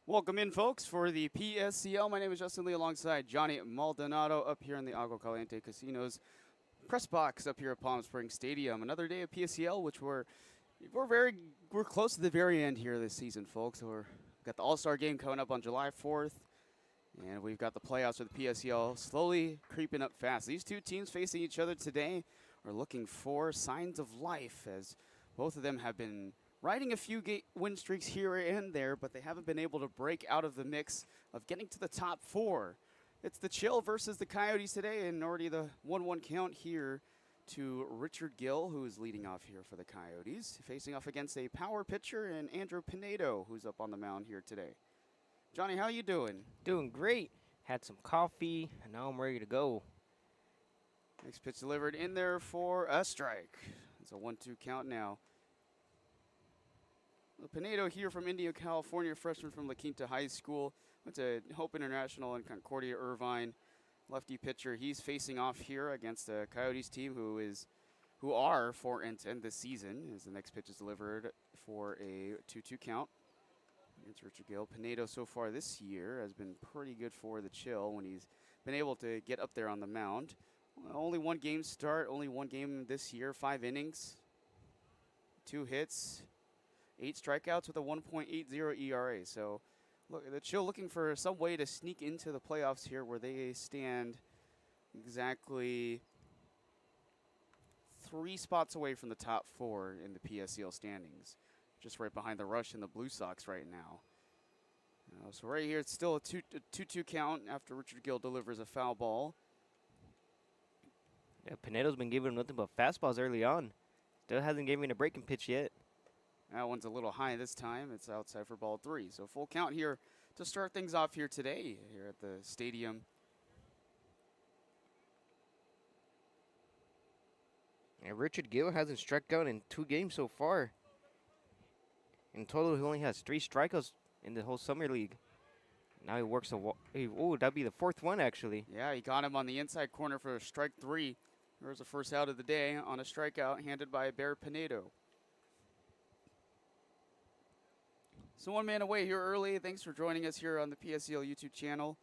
Welcome in, folks, for the PSCL. My name is Justin Lee alongside Johnny Maldonado up here in the Agua Caliente Casinos press box up here at Palm Springs Stadium. Another day of PSCL, which we're close to the very end here this season, folks. We've got the All-Star game coming up on July 4th, and we've got the playoffs for the PSCL slowly creeping up fast. These two teams facing each other today are looking for signs of life, as both of them have been riding a few win streaks here and there, but they haven't been able to break out of the mix of getting to the top four. It's the Chill versus the Coyotes today, and already the 1-1 count here to Richard Gill, who is leading off here for the Coyotes, facing off against a power pitcher and Andrew Pinedo, who's up on the mound here today. Johnny, how you doing? Doing great. Had some coffee, and now I'm ready to go. Next pitch delivered in there for a strike. It's a 1-2 count now. Pinedo here from Indio, California, freshman from La Quinta High School. Went to Hope International in Concordia, Irvine. Lefty pitcher. He's facing off here against the Coyotes team who are 4-10 this season, as the next pitch is delivered for a 2-2 count. Against Richard Gill. Pinedo so far this year has been pretty good for the Chill when he's been able to get up there on the mound. Only one game start, only one game this year, 5 innings, 2 hits, 8 strikeouts with a 1.80 ERA. So look, the Chill looking for some way to sneak into the playoffs here, where they stand exactly 3 spots away from the top 4 in the PSCL standings. Just right behind the Rush and the Blue Sox right now. So right here, it's still a 2-2 count after Richard Gill delivers a foul ball. Yeah, Pinedo's been giving him nothing but fastballs early on. Still hasn't given a breaking pitch yet. That one's a little high this time. It's outside for ball 3. So full count here to start things off here today here at the stadium. And Richard Gill hasn't struck out in 2 games so far. In total, he only has 3 strikeouts in the whole summer league. Now he works that'd be the 4th one, actually. Yeah, he got him on the inside corner for strike 3. There's the first out of the day on a strikeout handed by Bear Pinedo. So 1 man away here early. Thanks for joining us here on the PSCL YouTube channel.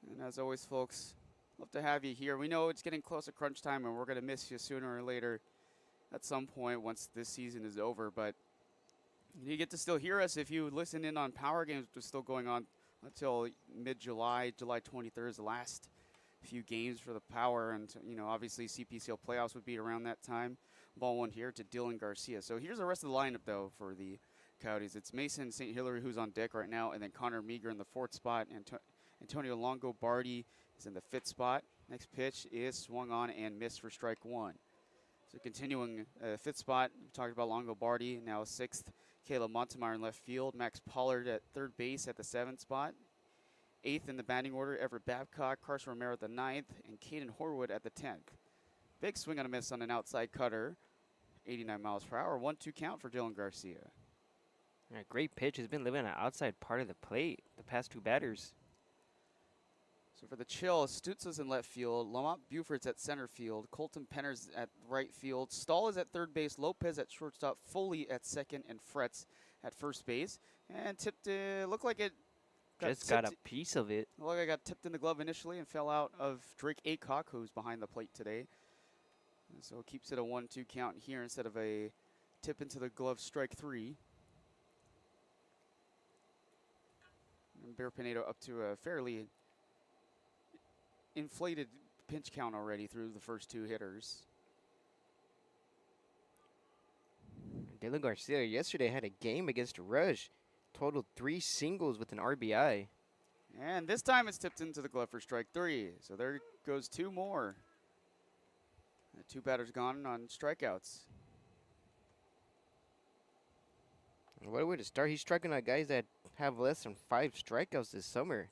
And as always, folks, love to have you here. We know it's getting close to crunch time, and we're going to miss you sooner or later at some point once this season is over. But you get to still hear us if you listen in on Power Games, which is still going on until mid-July. July 23rd is the last few games for the Power. And, obviously CPCL playoffs would be around that time. Ball 1 here to Dylan Garcia. So here's the rest of the lineup, though, for the Coyotes. It's Mason St. Hilary who's on deck right now, and then Connor Meager in the 4th spot. And Antonio Longobardi is in the 5th spot. Next pitch is swung on and missed for strike 1. So continuing 5th spot, we talked about Longobardi, now 6th. Caleb Montemeyer in left field. Max Pollard at 3rd base at the 7th spot. 8th in the batting order, Everett Babcock, Carson Romero at the 9th, and Caden Horwood at the 10th. Big swing and a miss on an outside cutter. 89 miles per hour. 1-2 count for Dylan Garcia. Yeah, great pitch. He's been living on the outside part of the plate the past 2 batters. So for the Chill, Stutz is in left field, Lamont Buford's at center field, Colton Penner's at right field, Stahl is at 3rd base, Lopez at shortstop, Foley at 2nd, and Fretz at 1st base. And tipped, looked like it got a piece of it. Looked like I got tipped in the glove initially and fell out of Drake Aycock, who's behind the plate today. And so it keeps it a 1-2 count here instead of a tip into the glove, strike 3. And Bear Pinedo up to a fairly inflated pinch count already through the first 2 hitters. Dylan Garcia yesterday had a game against Rush. Totaled 3 singles with an RBI. And this time it's tipped into the glove for strike 3. So there goes 2 more. 2 batters gone on strikeouts. What a way to start. He's striking out guys that have less than 5 strikeouts this summer.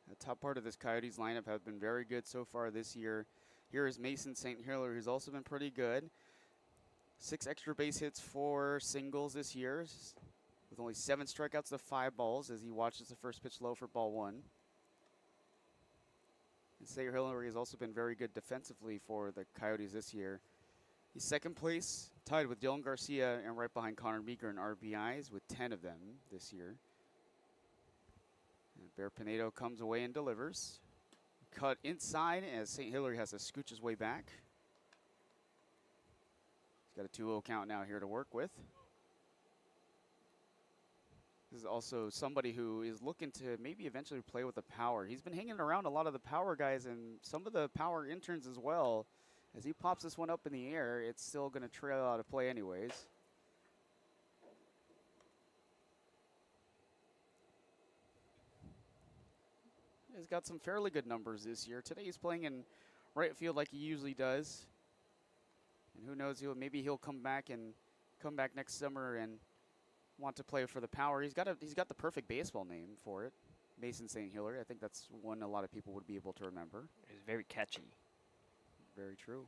The top part of this Coyotes lineup has been very good so far this year. Here is Mason St. Hilary, who's also been pretty good. 6 extra base hits, 4 singles this year, with only 7 strikeouts to 5 balls as he watches the first pitch low for ball 1. And St. Hilary has also been very good defensively for the Coyotes this year. He's 2nd place, tied with Dylan Garcia and right behind Connor Meeker in RBIs with 10 of them this year. And Bear Pinedo comes away and delivers. Cut inside as St. Hilary has to scooch his way back. He's got a 2-0 count now here to work with. This is also somebody who is looking to maybe eventually play with the power. He's been hanging around a lot of the power guys and some of the power interns as well. As he pops this one up in the air, it's still going to trail out of play anyways. He's got some fairly good numbers this year. Today he's playing in right field like he usually does. And who knows, maybe he'll come back next summer and want to play for the power. He's got the perfect baseball name for it, Mason St. Hilary. I think that's one a lot of people would be able to remember. It's very catchy. Very true.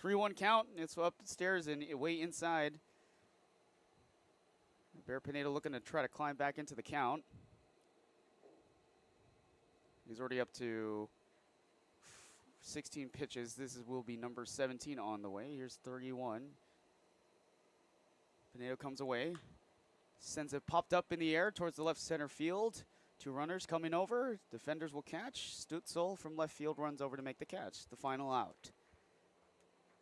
3-1 count. It's upstairs and way inside. Bear Pinedo looking to try to climb back into the count. He's already up to 16 pitches. Will be number 17 on the way. Here's 31. Pinedo comes away. Sends it popped up in the air towards the left center field. 2 runners coming over. Defenders will catch. Stutzel from left field runs over to make the catch. The final out.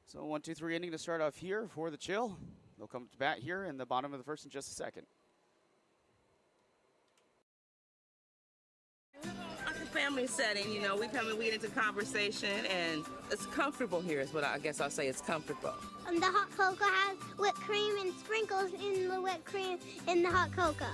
So 1-2-3 inning to start off here for the Chill. They'll come to bat here in the bottom of the first in just a second. Like a family setting, you know, we come and we get into conversation, and it's comfortable here is what I guess I'll say. It's comfortable. The hot cocoa has whipped cream and sprinkles in the whipped cream in the hot cocoa.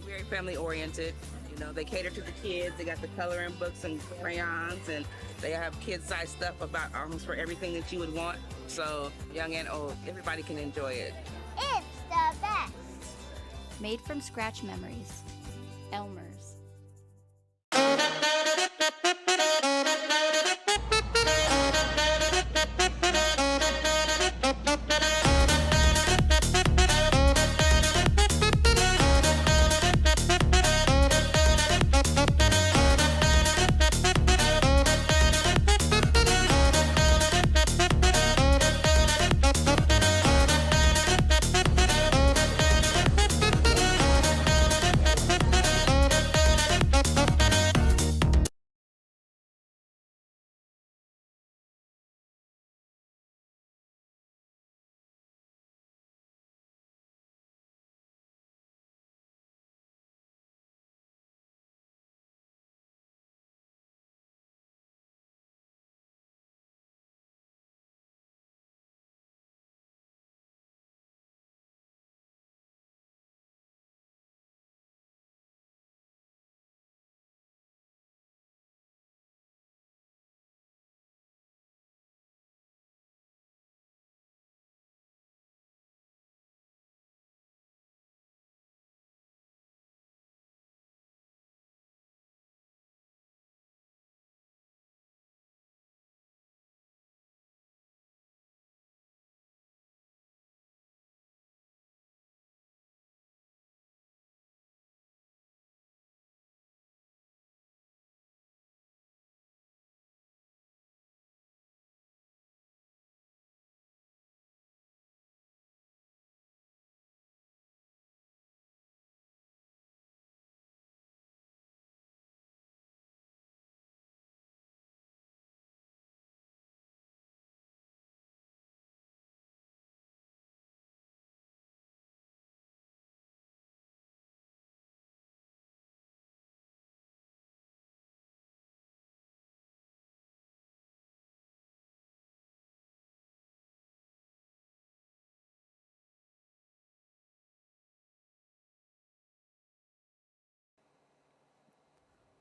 Very family oriented. You know, they cater to the kids. They got the coloring books and crayons, and they have kid-sized stuff about almost for everything that you would want. So young and old, everybody can enjoy it. It's the best. Made from scratch memories. Elmer's.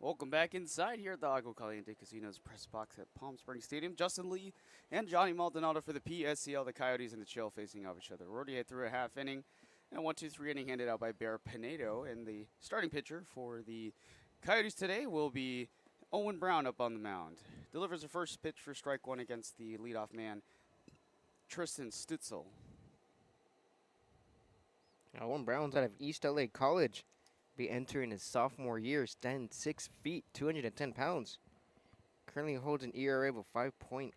Welcome back inside here at the Agua Caliente Casino's press box at Palm Springs Stadium. Justin Lee and Johnny Maldonado for the PSCL. The Coyotes and the Chill facing off each other. We're already through a half inning, and a 1-2-3 inning handed out by Bear Pinedo. And the starting pitcher for the Coyotes today will be Owen Brown up on the mound. Delivers the first pitch for strike one against the leadoff man, Tristan Stutzel. Owen Brown's out of East LA College. Be entering his sophomore year, standing 6 feet, 210 pounds. Currently holds an ERA of 5.8.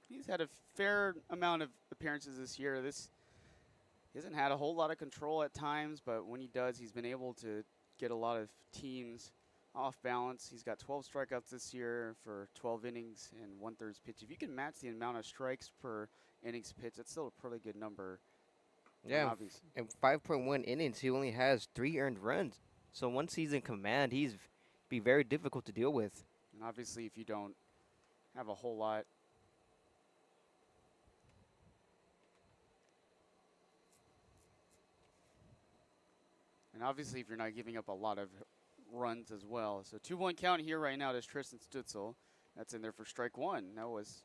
He's had a fair amount of appearances this year. He hasn't had a whole lot of control at times, but when he does, he's been able to get a lot of teams off balance. He's got 12 strikeouts this year for 12 innings and 1/3 pitch. If you can match the amount of strikes per innings pitch, that's still a pretty good number. Yeah, Obviously. in 5.1 innings, he only has 3 earned runs. So once he's in command, he's be very difficult to deal with. And obviously, if you don't have a whole lot. And obviously, if you're not giving up a lot of runs as well. So 2-1 count here right now to Tristan Stutzel. That's in there for strike one. That was,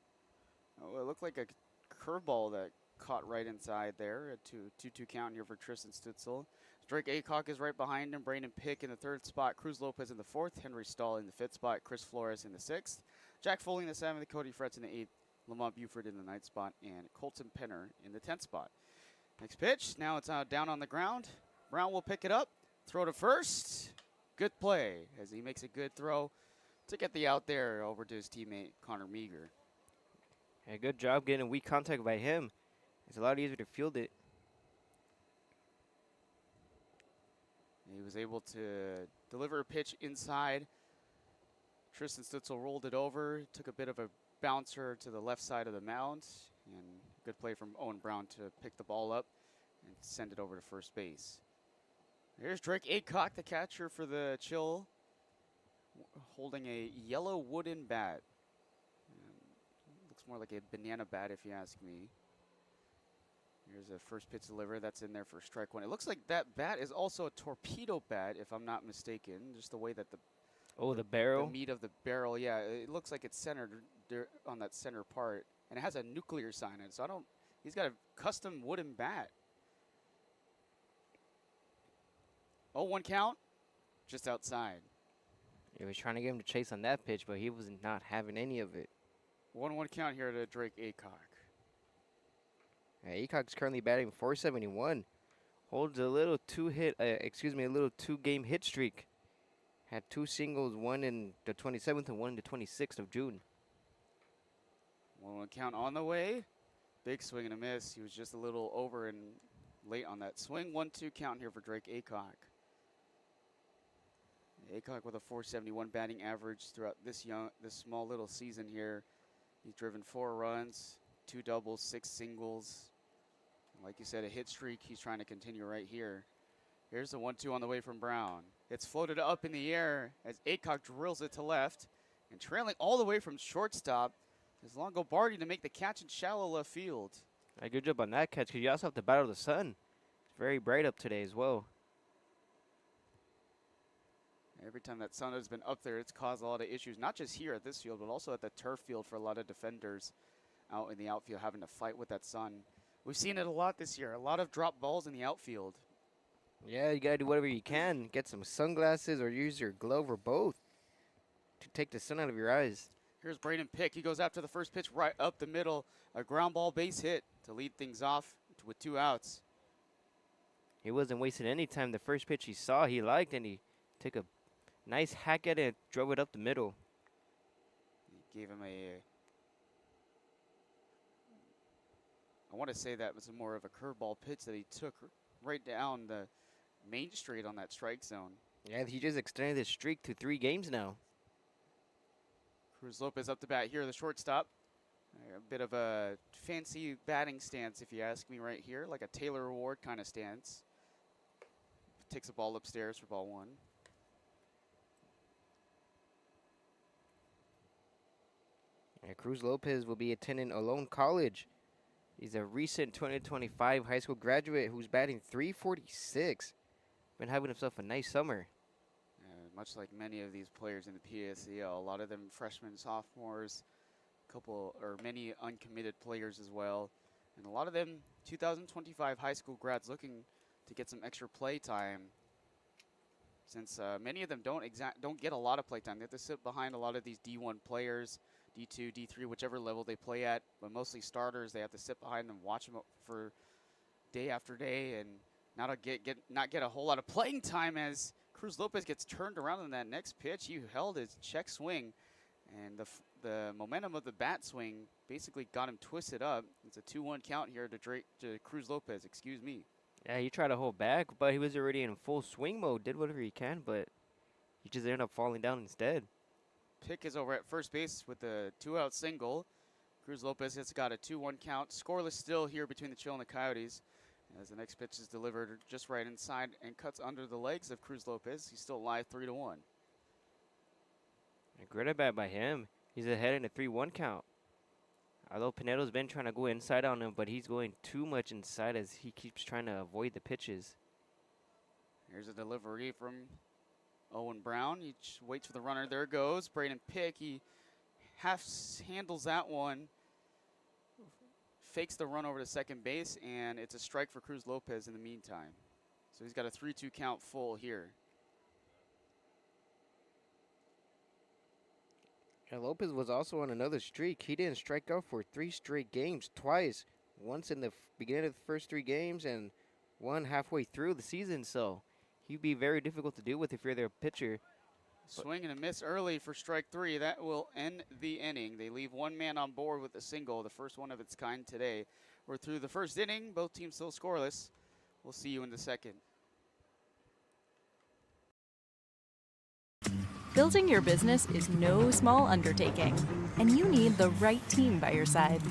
it looked like a curveball that caught right inside there. A 2-2 count here for Tristan Stutzel. Drake Aycock is right behind him. Brandon Pick in the 3rd spot. Cruz Lopez in the 4th. Henry Stahl in the 5th spot. Chris Flores in the 6th. Jack Foley in the 7th. Cody Fretz in the 8th. Lamont Buford in the 9th spot. And Colton Penner in the 10th spot. Next pitch. Now it's down on the ground. Brown will pick it up. Throw to first. Good play as he makes a good throw to get the out there over to his teammate Connor Meager. Yeah, good job getting weak contact by him. It's a lot easier to field it. He was able to deliver a pitch inside. Tristan Stutzel rolled it over, took a bit of a bouncer to the left side of the mound, and good play from Owen Brown to pick the ball up and send it over to first base. Here's Drake Aycock, the catcher for the Chill, holding a yellow wooden bat. Looks more like a banana bat if you ask me. Here's a first pitch delivery that's in there for strike one. It looks like that bat is also a torpedo bat, if I'm not mistaken. Just the way that the barrel. the meat of the barrel, yeah, it looks like it's centered on that center part, and it has a nuclear sign in it. So he's got a custom wooden bat. 0-1 count, just outside. He was trying to get him to chase on that pitch, but he was not having any of it. 1-1 count here to Drake Aycock. Aycock's currently batting .471. Holds a little a little 2-game hit streak. Had 2 singles, one in the 27th and one in the 26th of June. 1-1 count on the way. Big swing and a miss. He was just a little over and late on that swing. 1-2 count here for Drake Aycock. Aycock with a .471 batting average throughout this small little season here. He's driven 4 runs, 2 doubles, 6 singles. Like you said, a hit streak he's trying to continue right here. Here's the 1-2 on the way from Brown. It's floated up in the air as Aycock drills it to left. And trailing all the way from shortstop is Longo Barty to make the catch in shallow left field. A good job on that catch because you also have to battle the sun. It's very bright up today as well. Every time that sun has been up there, it's caused a lot of issues, not just here at this field, but also at the turf field for a lot of defenders out in the outfield having to fight with that sun. We've seen it a lot this year, a lot of drop balls in the outfield. Yeah, you got to do whatever you can. Get some sunglasses or use your glove or both to take the sun out of your eyes. Here's Braden Pick. He goes after the first pitch right up the middle. A ground ball base hit to lead things off with 2 outs. He wasn't wasting any time. The first pitch he saw, he liked, and he took a nice hack at it and drove it up the middle. He gave him I want to say that was more of a curveball pitch that he took right down the main street on that strike zone. Yeah, he just extended his streak to 3 games now. Cruz Lopez up to bat here, the shortstop. A bit of a fancy batting stance, if you ask me, right here, like a Taylor Ward kind of stance. Takes the ball upstairs for ball 1. Yeah, Cruz Lopez will be attending Olón College. He's a recent 2025 high school graduate who's batting .346. Been having himself a nice summer. Much like many of these players in the PSEL, a lot of them freshmen, sophomores, many uncommitted players as well. And a lot of them 2025 high school grads looking to get some extra play time, since many of them don't get a lot of play time. They have to sit behind a lot of these D1 players, D2, D3, whichever level they play at, but mostly starters. They have to sit behind them, watch them for day after day, and not get a whole lot of playing time as Cruz Lopez gets turned around in that next pitch. He held his check swing, and the momentum of the bat swing basically got him twisted up. It's a 2-1 count here to Cruz Lopez, excuse me. Yeah, he tried to hold back, but he was already in full swing mode, did whatever he can, but he just ended up falling down instead. Pick is over at first base with a 2-out single. Cruz Lopez has got a 2-1 count. Scoreless still here between the Chill and the Coyotes, as the next pitch is delivered just right inside and cuts under the legs of Cruz Lopez. He's still live 3-1. A great at bat by him. He's ahead in a 3-1 count. Although Pinedo's been trying to go inside on him, but he's going too much inside as he keeps trying to avoid the pitches. Here's a delivery from Owen Brown. He waits for the runner. There it goes. Braden Pick. He half handles that one. Fakes the run over to second base, and it's a strike for Cruz Lopez in the meantime. So he's got a 3-2 count full here. And Lopez was also on another streak. He didn't strike out for 3 straight games, twice. Once in the beginning of the first 3 games and one halfway through the season. So he'd be very difficult to deal with if you're their pitcher. Swing and a miss early for strike 3. That will end the inning. They leave one man on board with a single, the first one of its kind today. We're through the first inning. Both teams still scoreless. We'll see you in the second. Building your business is no small undertaking, and you need the right team by your side.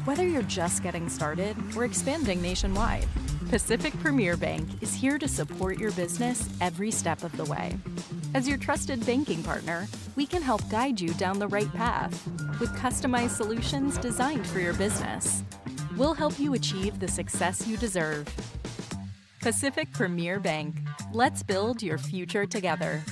Whether you're just getting started or expanding nationwide, Pacific Premier Bank is here to support your business every step of the way. As your trusted banking partner, we can help guide you down the right path with customized solutions designed for your business. We'll help you achieve the success you deserve. Pacific Premier Bank. Let's build your future together.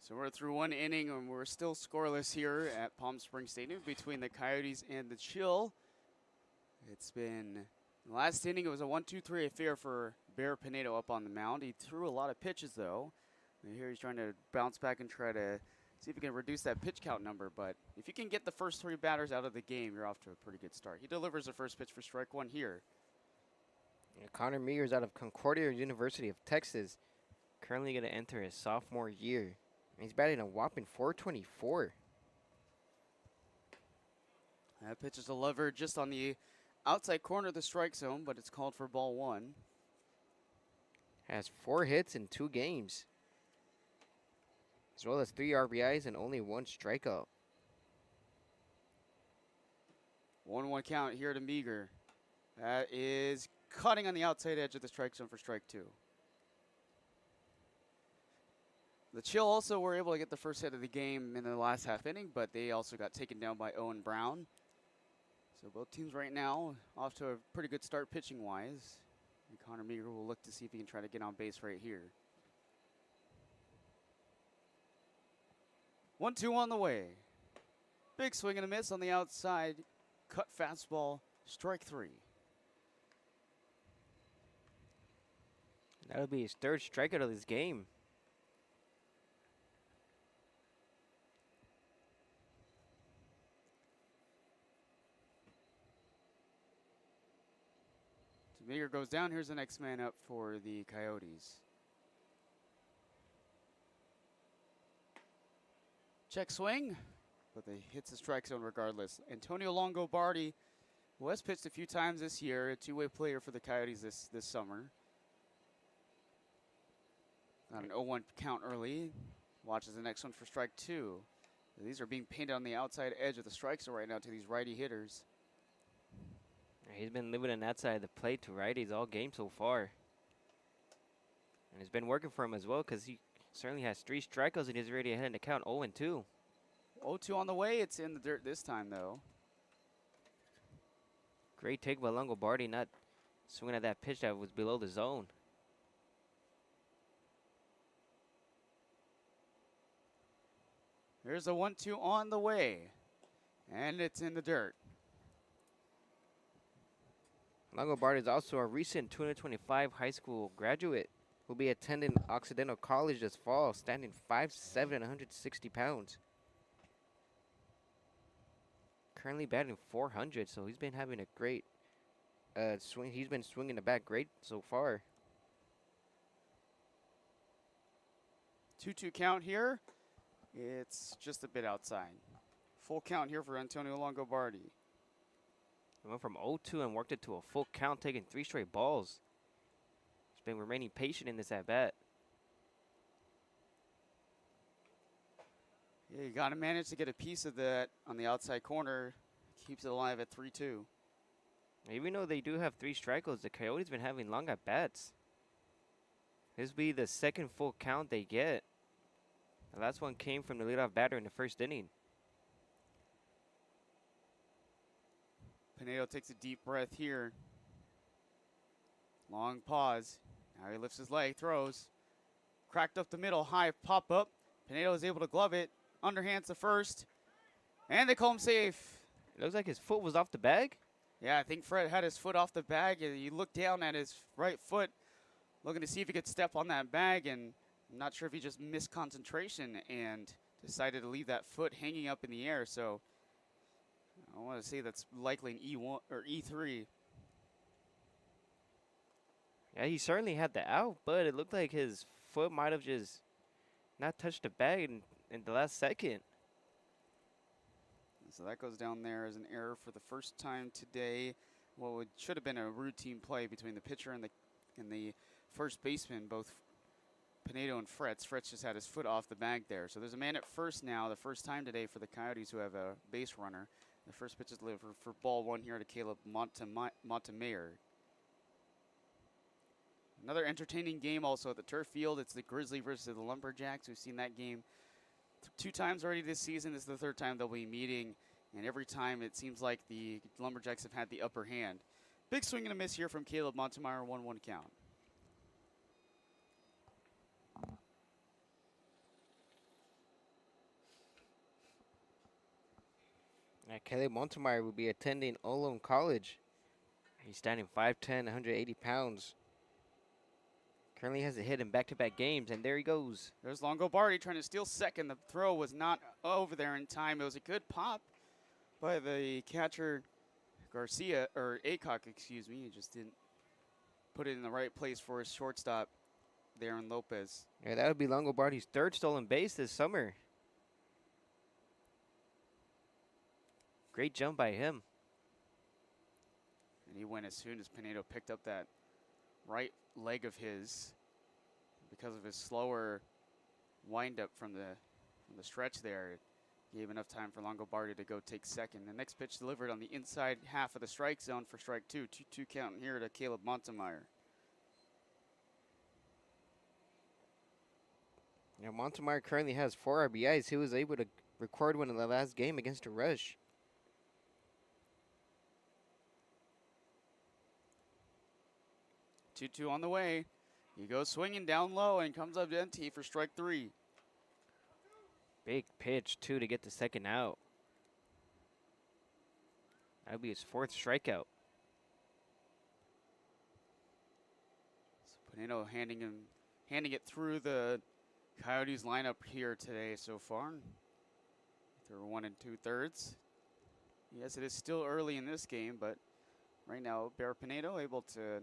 So we're through one inning, and we're still scoreless here at Palm Springs Stadium between the Coyotes and the Chill. It's been, the last inning, it was a 1-2-3 affair for Bear Pinedo up on the mound. He threw a lot of pitches, though. And here he's trying to bounce back and try to see if he can reduce that pitch count number. But if you can get the first 3 batters out of the game, you're off to a pretty good start. He delivers the first pitch for strike 1 here. Yeah, Connor Mears out of Concordia University of Texas, currently going to enter his sophomore year. And he's batting a whopping .424. That pitch is delivered just on the outside corner of the strike zone, but it's called for ball 1. Has 4 hits in 2 games, as well as 3 RBIs and only 1 strikeout. 1-1 count here to Meager. That is cutting on the outside edge of the strike zone for strike 2. The Chill also were able to get the first hit of the game in the last half inning, but they also got taken down by Owen Brown. So both teams right now off to a pretty good start pitching-wise. And Connor Meager will look to see if he can try to get on base right here. 1-2 on the way. Big swing and a miss on the outside. Cut fastball, strike 3. That'll be his 3rd strikeout of this game. Meager goes down. Here's the next man up for the Coyotes. Check swing, but they hits the strike zone regardless. Antonio Longobardi, who has pitched a few times this year, a two-way player for the Coyotes this summer. Got an 0-1 count early. Watches the next one for strike 2. These are being painted on the outside edge of the strike zone right now to these righty hitters. He's been living on that side of the plate to righties all game so far. And it's been working for him as well because he certainly has 3 strikeouts and he's already ahead in the count 0-2. 0-2 on the way. It's in the dirt this time, though. Great take by Longobardi, not swinging at that pitch that was below the zone. Here's a 1-2 on the way. And it's in the dirt. Longobardi is also a recent 2025 high school graduate who will be attending Occidental College this fall, standing 5'7" and 160 pounds. Currently batting 400, so he's been having a great swing. He's been swinging the bat great so far. 2-2 count here. It's just a bit outside. Full count here for Antonio Longobardi. He went from 0-2 and worked it to a full count, taking 3 straight balls. He's been remaining patient in this at-bat. Yeah, you got to manage to get a piece of that on the outside corner. Keeps it alive at 3-2. Even though they do have 3 strikeouts, the Coyotes been having long at-bats. This will be the second full count they get. The last one came from the leadoff batter in the first inning. Pinedo takes a deep breath here. Long pause. Now he lifts his leg, throws. Cracked up the middle, high pop up. Pinedo is able to glove it. Underhands the first. And they call him safe. It looks like his foot was off the bag. Yeah, I think Fred had his foot off the bag. He looked down at his right foot, looking to see if he could step on that bag, and I'm not sure if he just missed concentration and decided to leave that foot hanging up in the air. So I want to say that's likely an E1 or E3. Yeah, he certainly had the out, but it looked like his foot might have just not touched the bag in the last second. So that goes down there as an error for the first time today. What should have been a routine play between the pitcher and the first baseman, both Pinedo and Fretz. Fretz just had his foot off the bag there. So there's a man at first now, the first time today for the Coyotes who have a base runner. The first pitch is delivered for ball 1 here to Caleb Montemayor. Another entertaining game also at the turf field. It's the Grizzly versus the Lumberjacks. We've seen that game 2 times already this season. This is the 3rd time they'll be meeting, and every time it seems like the Lumberjacks have had the upper hand. Big swing and a miss here from Caleb Montemayor, 1-1 count. Caleb Montemayor will be attending Olom College. He's standing 5'10", 180 pounds. Currently has a hit in back-to-back games, and there he goes. There's Longobardi trying to steal second. The throw was not over there in time. It was a good pop by the catcher, Garcia, or Aycock, excuse me. He just didn't put it in the right place for his shortstop, Darren Lopez. Yeah, that would be Longobardi's 3rd stolen base this summer. Great jump by him. And he went as soon as Pinedo picked up that right leg of his because of his slower windup from the stretch there. It gave enough time for Longobardi to go take second. The next pitch delivered on the inside half of the strike zone for strike 2. 2-2 count here to Caleb Montemayor. Now Montemayor currently has 4 RBIs. He was able to record one in the last game against the Rush. Two on the way. He goes swinging down low and comes up empty for strike 3. Big pitch, too, to get the second out. That'll be his 4th strikeout. So Pinedo handing it through the Coyotes lineup here today so far. They're 1 2/3. Yes, it is still early in this game, but right now Bear Pinedo able to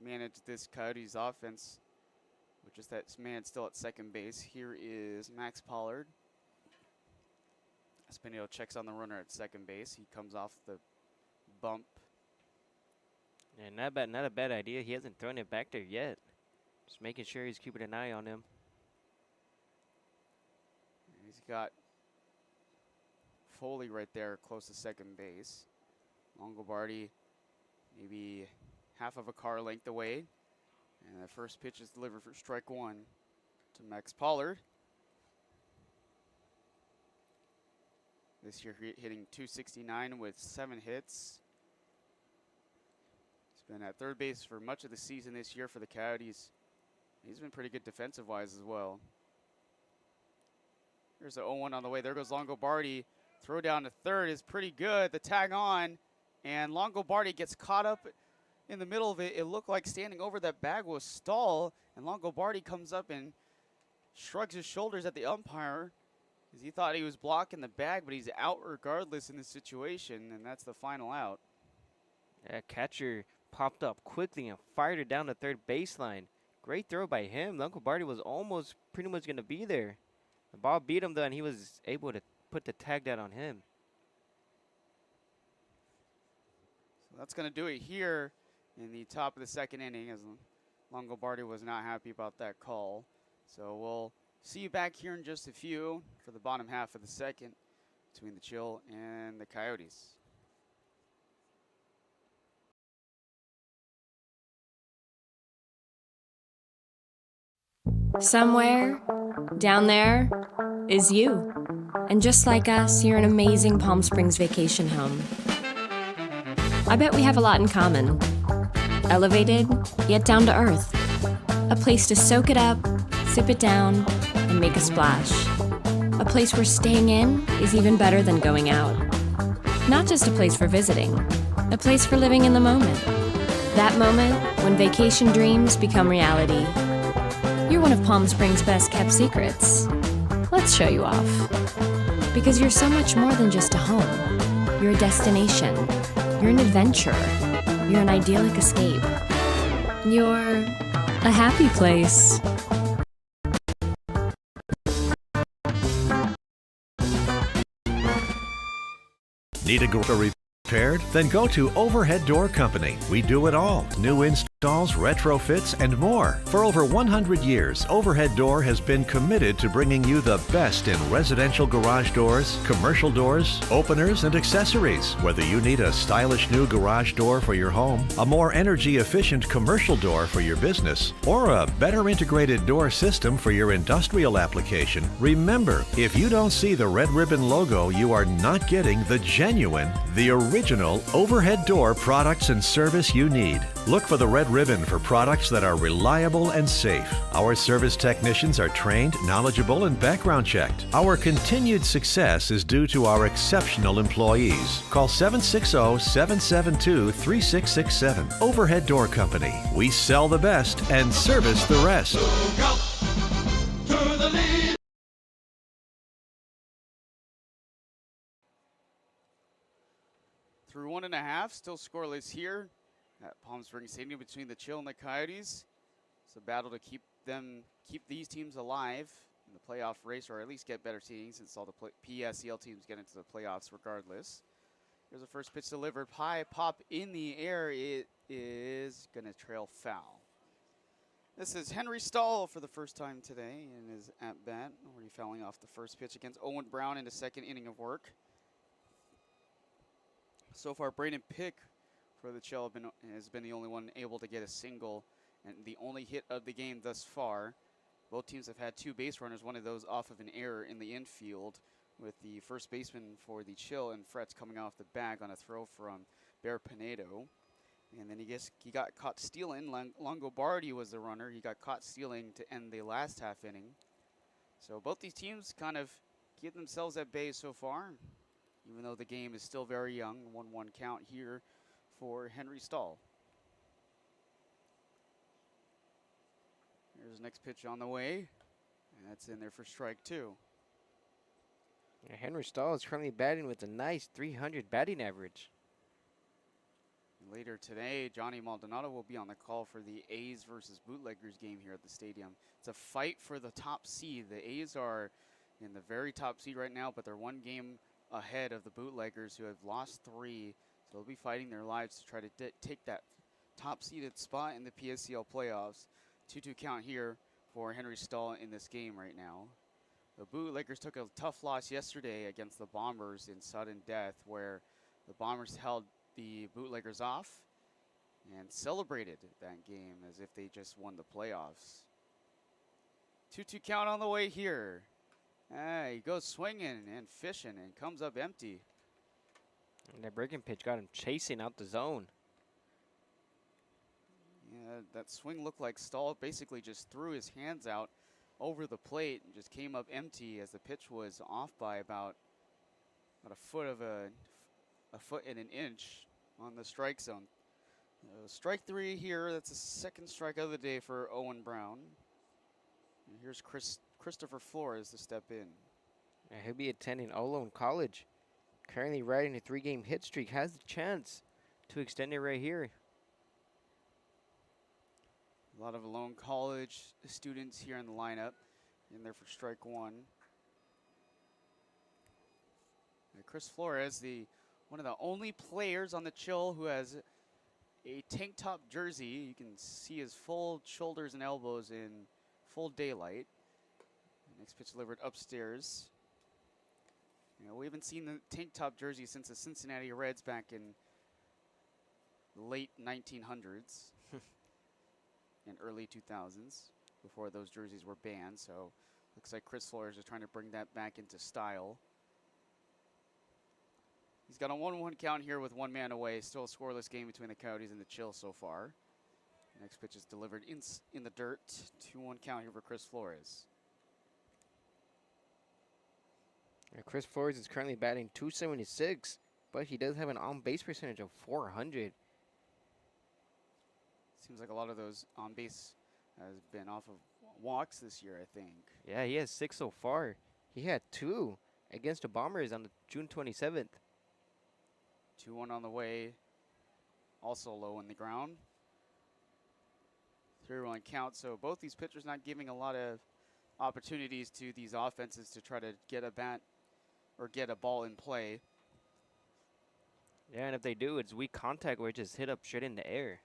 manage this Coyotes offense with just that man still at second base. Here is Max Pollard. Espinito checks on the runner at second base. He comes off the bump. And not a bad idea. He hasn't thrown it back there yet. Just making sure he's keeping an eye on him. He's got Foley right there close to second base. Longobardi maybe half of a car length away. And the first pitch is delivered for strike one to Max Pollard. This year hitting .269 with 7 hits. He's been at third base for much of the season this year for the Coyotes. He's been pretty good defensive-wise as well. There's an 0-1 on the way. There goes Longobardi. Throw down to third is pretty good. The tag on, and Longobardi gets caught up in the middle of it. It looked like standing over that bag was Stahl, and Longobardi comes up and shrugs his shoulders at the umpire because he thought he was blocking the bag, but he's out regardless in this situation, and that's the final out. That catcher popped up quickly and fired it down the third baseline. Great throw by him. Longobardi was almost pretty much going to be there. The ball beat him, though, and he was able to put the tag down on him. So that's going to do it here in the top of the second inning, as Longobardi was not happy about that call. So we'll see you back here in just a few for the bottom half of the second between the Chill and the Coyotes. Somewhere down there is you. And just like us, you're an amazing Palm Springs vacation home. I bet we have a lot in common. Elevated, yet down to earth. A place to soak it up, sip it down, and make a splash. A place where staying in is even better than going out. Not just a place for visiting, a place for living in the moment. That moment when vacation dreams become reality. You're one of Palm Springs' best kept secrets. Let's show you off. Because you're so much more than just a home. You're a destination. You're an adventure. You're an idyllic escape. You're a happy place. Need a garage repaired? Then go to Overhead Door Company. We do it all. New installs, retrofits, and more. For over 100 years, Overhead Door has been committed to bringing you the best in residential garage doors, commercial doors, openers, and accessories. Whether you need a stylish new garage door for your home, a more energy-efficient commercial door for your business, or a better integrated door system for your industrial application, remember, if you don't see the red ribbon logo, you are not getting the genuine, the original Overhead Door products and service you need. Look for the red ribbon for products that are reliable and safe. Our service technicians are trained, knowledgeable, and background checked. Our continued success is due to our exceptional employees. Call 760-772-3667. Overhead Door Company. We sell the best and service the rest. Through 1.5, still scoreless here at Palm Springs Stadium between the Chill and the Coyotes. It's a battle to keep these teams alive in the playoff race, or at least get better seeding, since all the PSEL teams get into the playoffs regardless. Here's the first pitch delivered. High pop in the air. It is going to trail foul. This is Henry Stahl for the first time today in his at-bat, already fouling off the first pitch against Owen Brown in the second inning of work. So far, Braden Pick for the Chill has been the only one able to get a single and the only hit of the game thus far. Both teams have had 2 base runners, one of those off of an error in the infield, with the first baseman for the Chill and Fretz coming off the bag on a throw from Bear Pinedo. And then he got caught stealing. Longobardi was the runner. He got caught stealing to end the last half inning. So both these teams kind of keep themselves at bay so far, even though the game is still very young. 1-1 count here for Henry Stahl. Here's the next pitch on the way, and that's in there for strike 2. Yeah, Henry Stahl is currently batting with a nice 300 batting average. Later today, Johnny Maldonado will be on the call for the A's versus Bootleggers game here at the stadium. It's a fight for the top seed. The A's are in the very top seed right now, but they're 1 game ahead of the Bootleggers, who have lost 3. So they'll be fighting their lives to try to take that top-seeded spot in the PSCL playoffs. 2-2 count here for Henry Stahl in this game right now. The Bootleggers took a tough loss yesterday against the Bombers in sudden death, where the Bombers held the Bootleggers off and celebrated that game as if they just won the playoffs. 2-2 count on the way here. He goes swinging and fishing and comes up empty. And that breaking pitch got him chasing out the zone. Yeah, that swing looked like Stahl basically just threw his hands out over the plate and just came up empty, as the pitch was off by about a foot and an inch on the strike zone. Strike 3 here. That's the second strikeout of the day for Owen Brown. And here's Christopher Flores to step in. And he'll be attending Olone College. Currently riding a 3-game hit streak. Has the chance to extend it right here. A lot of Olone College students here in the lineup. In there for strike 1. And Chris Flores, one of the only players on the Chill who has a tank top jersey. You can see his full shoulders and elbows in full daylight. Next pitch delivered upstairs. We haven't seen the tank top jersey since the Cincinnati Reds back in the late 1900s and early 2000s, before those jerseys were banned. So looks like Chris Flores is trying to bring that back into style. He's got a 1-1 count here with 1 man away. Still a scoreless game between the Coyotes and the Chill so far. Next pitch is delivered in the dirt. 2-1 count here for Chris Flores. Chris Flores is currently batting .276, but he does have an on-base percentage of .400. Seems like a lot of those on base has been off of walks this year, I think. Yeah, he has 6 so far. He had 2 against the Bombers on June 27th. 2-1 on the way. Also low in the ground. 3-1 count. So both these pitchers not giving a lot of opportunities to these offenses to try to get a bat or get a ball in play. Yeah, and if they do, it's weak contact where it just hit up straight in the air.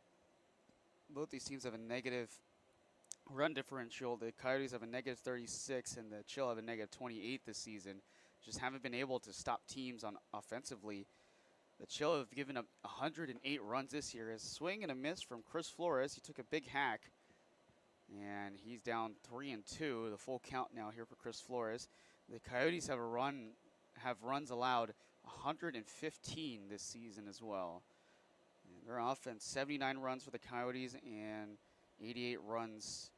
Both these teams have a negative run differential. The Coyotes have a negative 36 and the Chill have a negative 28 this season. Just haven't been able to stop teams on offensively. The Chill have given up 108 runs this year. A swing and a miss from Chris Flores. He took a big hack, and he's down 3-2. The full count now here for Chris Flores. The Coyotes have runs allowed 115 this season as well. And their offense, 79 runs for the Coyotes and 88 runs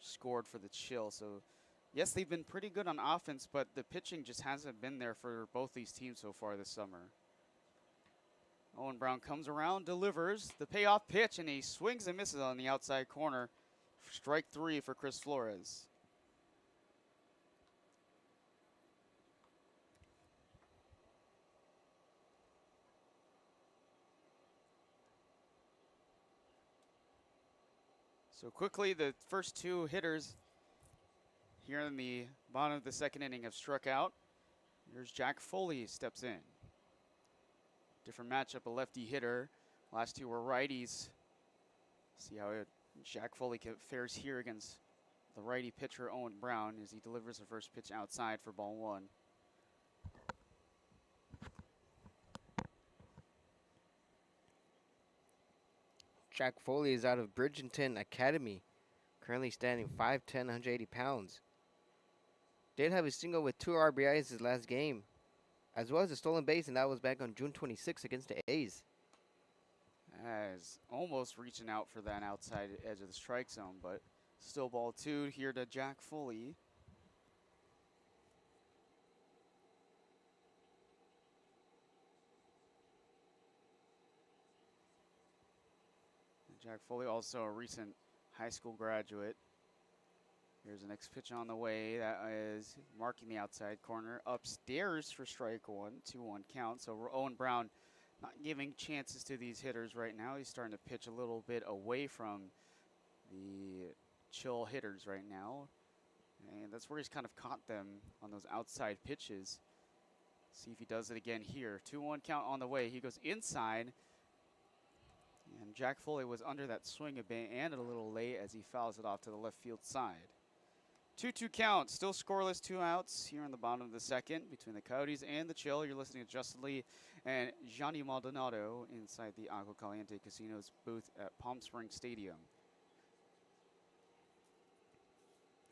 scored for the Chill. So yes, they've been pretty good on offense, but the pitching just hasn't been there for both these teams so far this summer. Owen Brown comes around, delivers the payoff pitch, and he swings and misses on the outside corner. Strike 3 for Chris Flores. So quickly, the first 2 hitters here in the bottom of the second inning have struck out. Here's Jack Foley steps in. Different matchup, a lefty hitter. Last 2 were righties. See how Jack Foley fares here against the righty pitcher Owen Brown as he delivers the first pitch outside for ball 1. Jack Foley is out of Bridgeton Academy, currently standing 5'10", 180 pounds. Did have a single with 2 RBIs his last game, as well as a stolen base, and that was back on June 26 against the A's. As almost reaching out for that outside edge of the strike zone, but still ball 2 here to Jack Foley. Jack Foley, also a recent high school graduate. Here's the next pitch on the way. That is marking the outside corner. Upstairs for strike 1, 2-1 count. So Owen Brown not giving chances to these hitters right now. He's starting to pitch a little bit away from the Chill hitters right now. And that's where he's kind of caught them on those outside pitches. See if he does it again here. 2-1 count on the way. He goes inside. And Jack Foley was under that swing a bit and a little late as he fouls it off to the left field side. 2-2 count, still scoreless, 2 outs here in the bottom of the second between the Coyotes and the Chill. You're listening to Justin Lee and Gianni Maldonado inside the Agua Caliente Casino's booth at Palm Springs Stadium.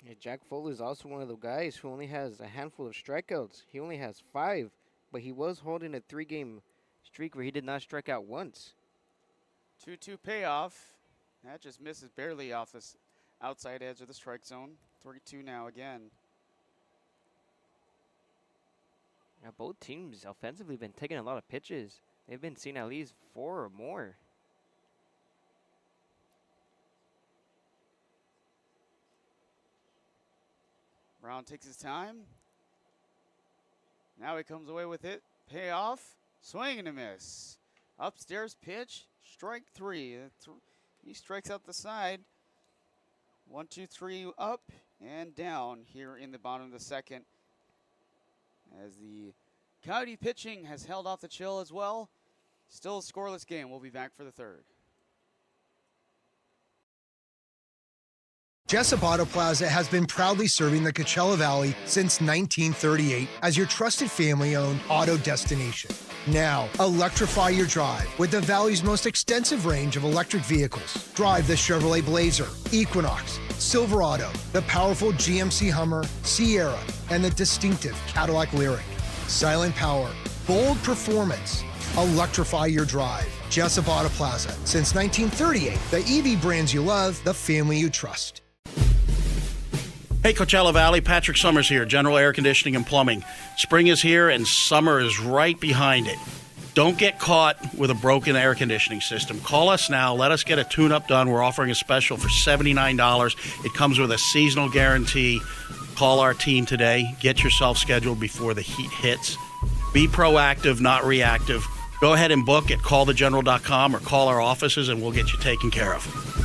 Yeah, Jack Foley is also one of the guys who only has a handful of strikeouts. He only has 5, but he was holding a 3-game streak where he did not strike out once. 2-2 payoff. That just misses barely off this outside edge of the strike zone. 3-2 now again. Yeah, both teams offensively been taking a lot of pitches. They've been seeing at least 4 or more. Brown takes his time. Now he comes away with it. Payoff. Swing and a miss. Upstairs pitch. Strike 3. He strikes out the side. 1-2-3 up and down here in the bottom of the second. As the Coyote pitching has held off the Chill as well. Still a scoreless game. We'll be back for the third. Jessup Auto Plaza has been proudly serving the Coachella Valley since 1938 as your trusted family-owned auto destination. Now, electrify your drive with the Valley's most extensive range of electric vehicles. Drive the Chevrolet Blazer, Equinox, Silverado, the powerful GMC Hummer, Sierra, and the distinctive Cadillac Lyric. Silent power, bold performance. Electrify your drive. Jessup Auto Plaza. Since 1938, the EV brands you love, the family you trust. Hey, Coachella Valley, Patrick Summers here, General Air Conditioning and Plumbing. Spring is here and summer is right behind it. Don't get caught with a broken air conditioning system. Call us now. Let us get a tune-up done. We're offering a special for $79. It comes with a seasonal guarantee. Call our team today. Get yourself scheduled before the heat hits. Be proactive, not reactive. Go ahead and book at callthegeneral.com or call our offices and we'll get you taken care of.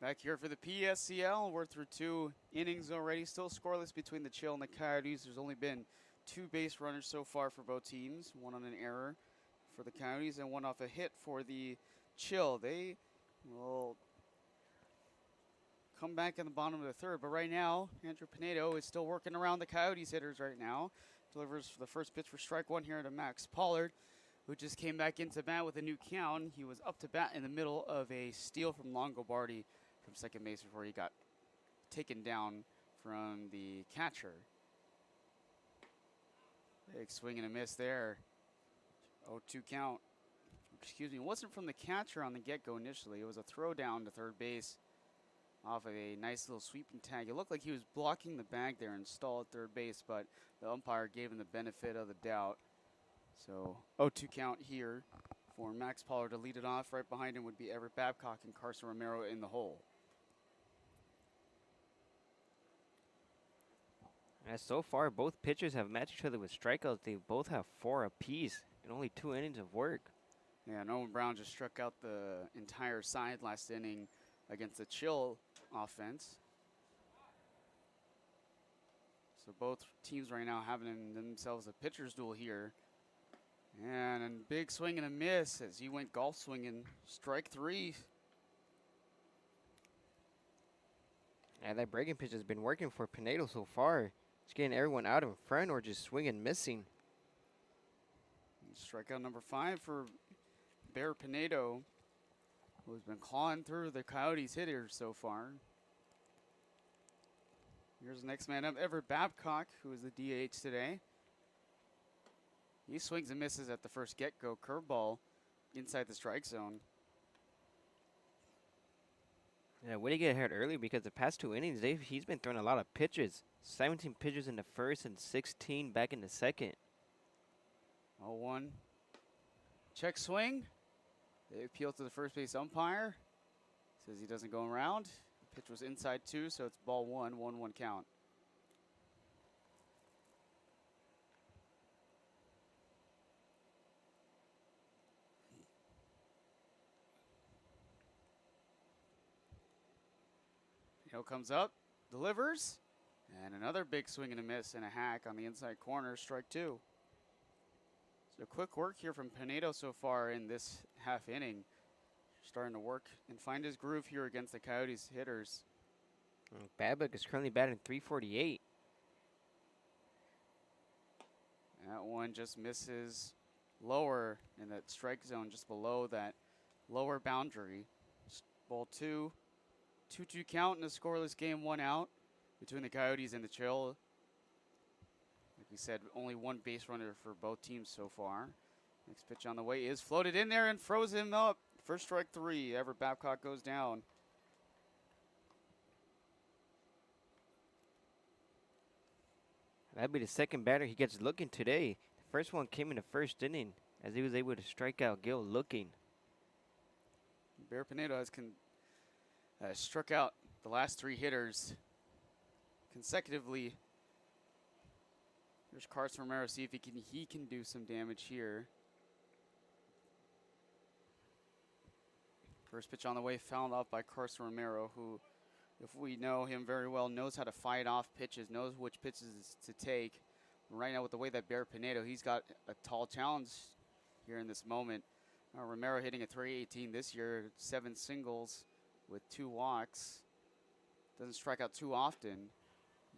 Back here for the PSCL, we're through 2 innings already. Still scoreless between the Chill and the Coyotes. There's only been 2 base runners so far for both teams. 1 on an error for the Coyotes and 1 off a hit for the Chill. They will come back in the bottom of the third. But right now, Andrew Pinedo is still working around the Coyotes hitters right now. Delivers the first pitch for strike 1 here to Max Pollard, who just came back into bat with a new count. He was up to bat in the middle of a steal from Longobardi from second base before he got taken down from the catcher. Big swing and a miss there. 0-2 count. Excuse me, it wasn't from the catcher on the get-go initially. It was a throw down to third base off of a nice little sweeping tag. It looked like he was blocking the bag there and stalled at third base, but the umpire gave him the benefit of the doubt. So 0-2 count here for Max Pollard to lead it off. Right behind him would be Everett Babcock and Carson Romero in the hole. As so far, both pitchers have matched each other with strikeouts. They both have 4 apiece in only 2 innings of work. Yeah, and Owen Brown just struck out the entire side last inning against the Chill offense. So both teams right now having themselves a pitcher's duel here. And a big swing and a miss as he went golf swinging. Strike 3. Yeah, that breaking pitch has been working for Pinedo so far. It's getting everyone out in front or just swinging missing. Strikeout number 5 for Bear Pinedo. who's been clawing through the Coyotes hitters so far. Here's the next man up, Everett Babcock, who is the DH today. He swings and misses at the first get-go curveball inside the strike zone. Yeah, way to get hurt early because the past 2 innings, he's been throwing a lot of pitches. 17 pitches in the first and 16 back in the second. 0-1. Check swing. They appeal to the first base umpire. Says he doesn't go around. The pitch was inside 2, so it's ball 1, 1-1 count. Hill comes up, delivers, and another big swing and a miss and a hack on the inside corner, strike 2. So quick work here from Pinedo so far in this half inning. Starting to work and find his groove here against the Coyotes hitters. Babcock is currently batting .348. That one just misses lower in that strike zone, just below that lower boundary. Ball 2. 2-2 count in a scoreless game, 1 out between the Coyotes and the Chill. Like we said, only 1 base runner for both teams so far. Next pitch on the way is floated in there and froze him up. First strike 3. Everett Babcock goes down. That'd be the second batter he gets looking today. The first one came in the first inning as he was able to strike out Gil looking. Bear Pinedo has struck out the last 3 hitters consecutively. Here's Carson Romero, see if he can do some damage here. First pitch on the way, fouled off by Carson Romero, who, if we know him very well, knows how to fight off pitches, knows which pitches to take. Right now, with the way that Bear Pinedo, he's got a tall challenge here in this moment. Romero hitting a .318 this year, 7 singles with 2 walks. Doesn't strike out too often.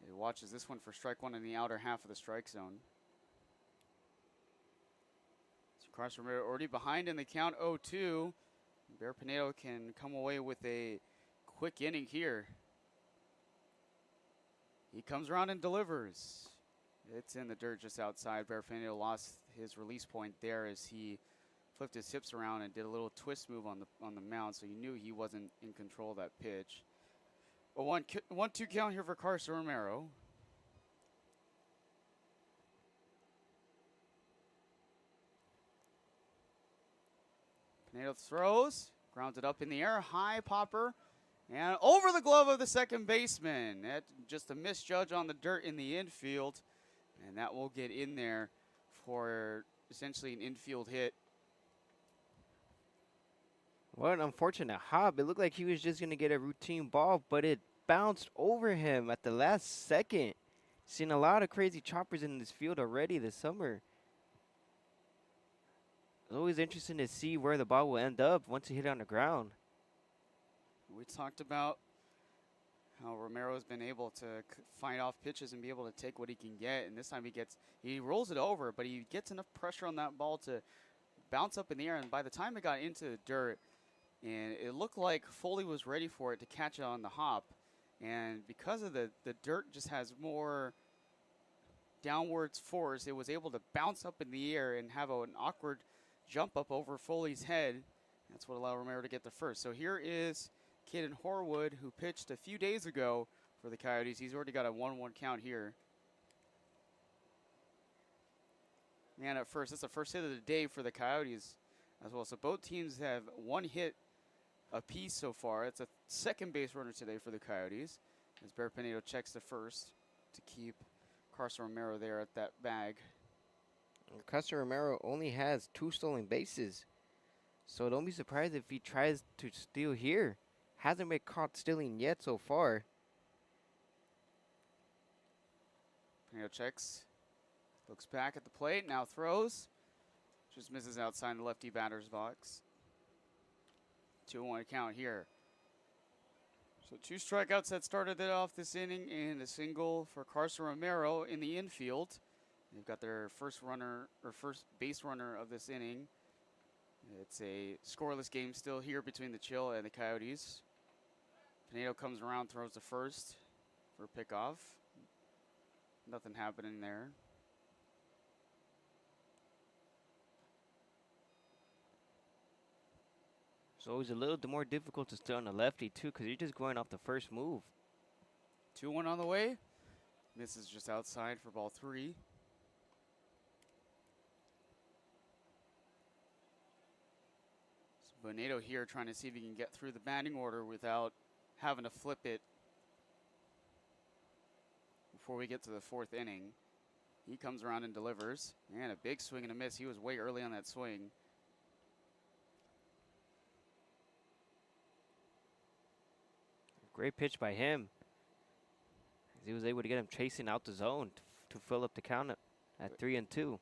He watches this one for strike 1 in the outer half of the strike zone. So Carson Romero already behind in the count, 0-2. Bear Pinedo can come away with a quick inning here. He comes around and delivers. It's in the dirt just outside. Bear Pinedo lost his release point there as he flipped his hips around and did a little twist move on the mound, so you knew he wasn't in control of that pitch. A 1-2 count here for Carson Romero. Pinedo throws, grounds it up in the air, high popper, and over the glove of the second baseman. That just a misjudge on the dirt in the infield, and that will get in there for essentially an infield hit. What an unfortunate hop. It looked like he was just going to get a routine ball, but it bounced over him at the last second. Seen a lot of crazy choppers in this field already this summer. It's always interesting to see where the ball will end up once he hit it on the ground. We talked about how Romero's been able to fight off pitches and be able to take what he can get, and this time he rolls it over, but he gets enough pressure on that ball to bounce up in the air, and by the time it got into the dirt, and it looked like Foley was ready for it to catch it on the hop, and because of the dirt just has more downwards force, it was able to bounce up in the air and have an awkward jump up over Foley's head. That's what allowed Romero to get the first. So here is Caden Horwood, who pitched a few days ago for the Coyotes. He's already got a 1-1 count here. Man at first. That's the first hit of the day for the Coyotes as well. So both teams have 1 hit apiece so far. It's a second base runner today for the Coyotes as Bear Pinedo checks the first to keep Carson Romero there at that bag. Carson Romero only has 2 stolen bases, so don't be surprised if he tries to steal here. Hasn't been caught stealing yet so far. Pinedo checks, looks back at the plate, now throws. Just misses outside the lefty batter's box. 2-1 count here. So 2 strikeouts that started it off this inning and a single for Carson Romero in the infield. They've got their first base runner of this inning. It's a scoreless game still here between the Chill and the Coyotes. Pinedo comes around, throws the first for a pickoff. Nothing happening there. It's always a little more difficult to stay on the lefty too, because you're just going off the first move. 2-1 on the way. Misses just outside for ball 3. So Pinedo here trying to see if he can get through the batting order without having to flip it before we get to the 4th inning. He comes around and delivers. And a big swing and a miss. He was way early on that swing. Great pitch by him. He was able to get him chasing out the zone to fill up the count at 3-2.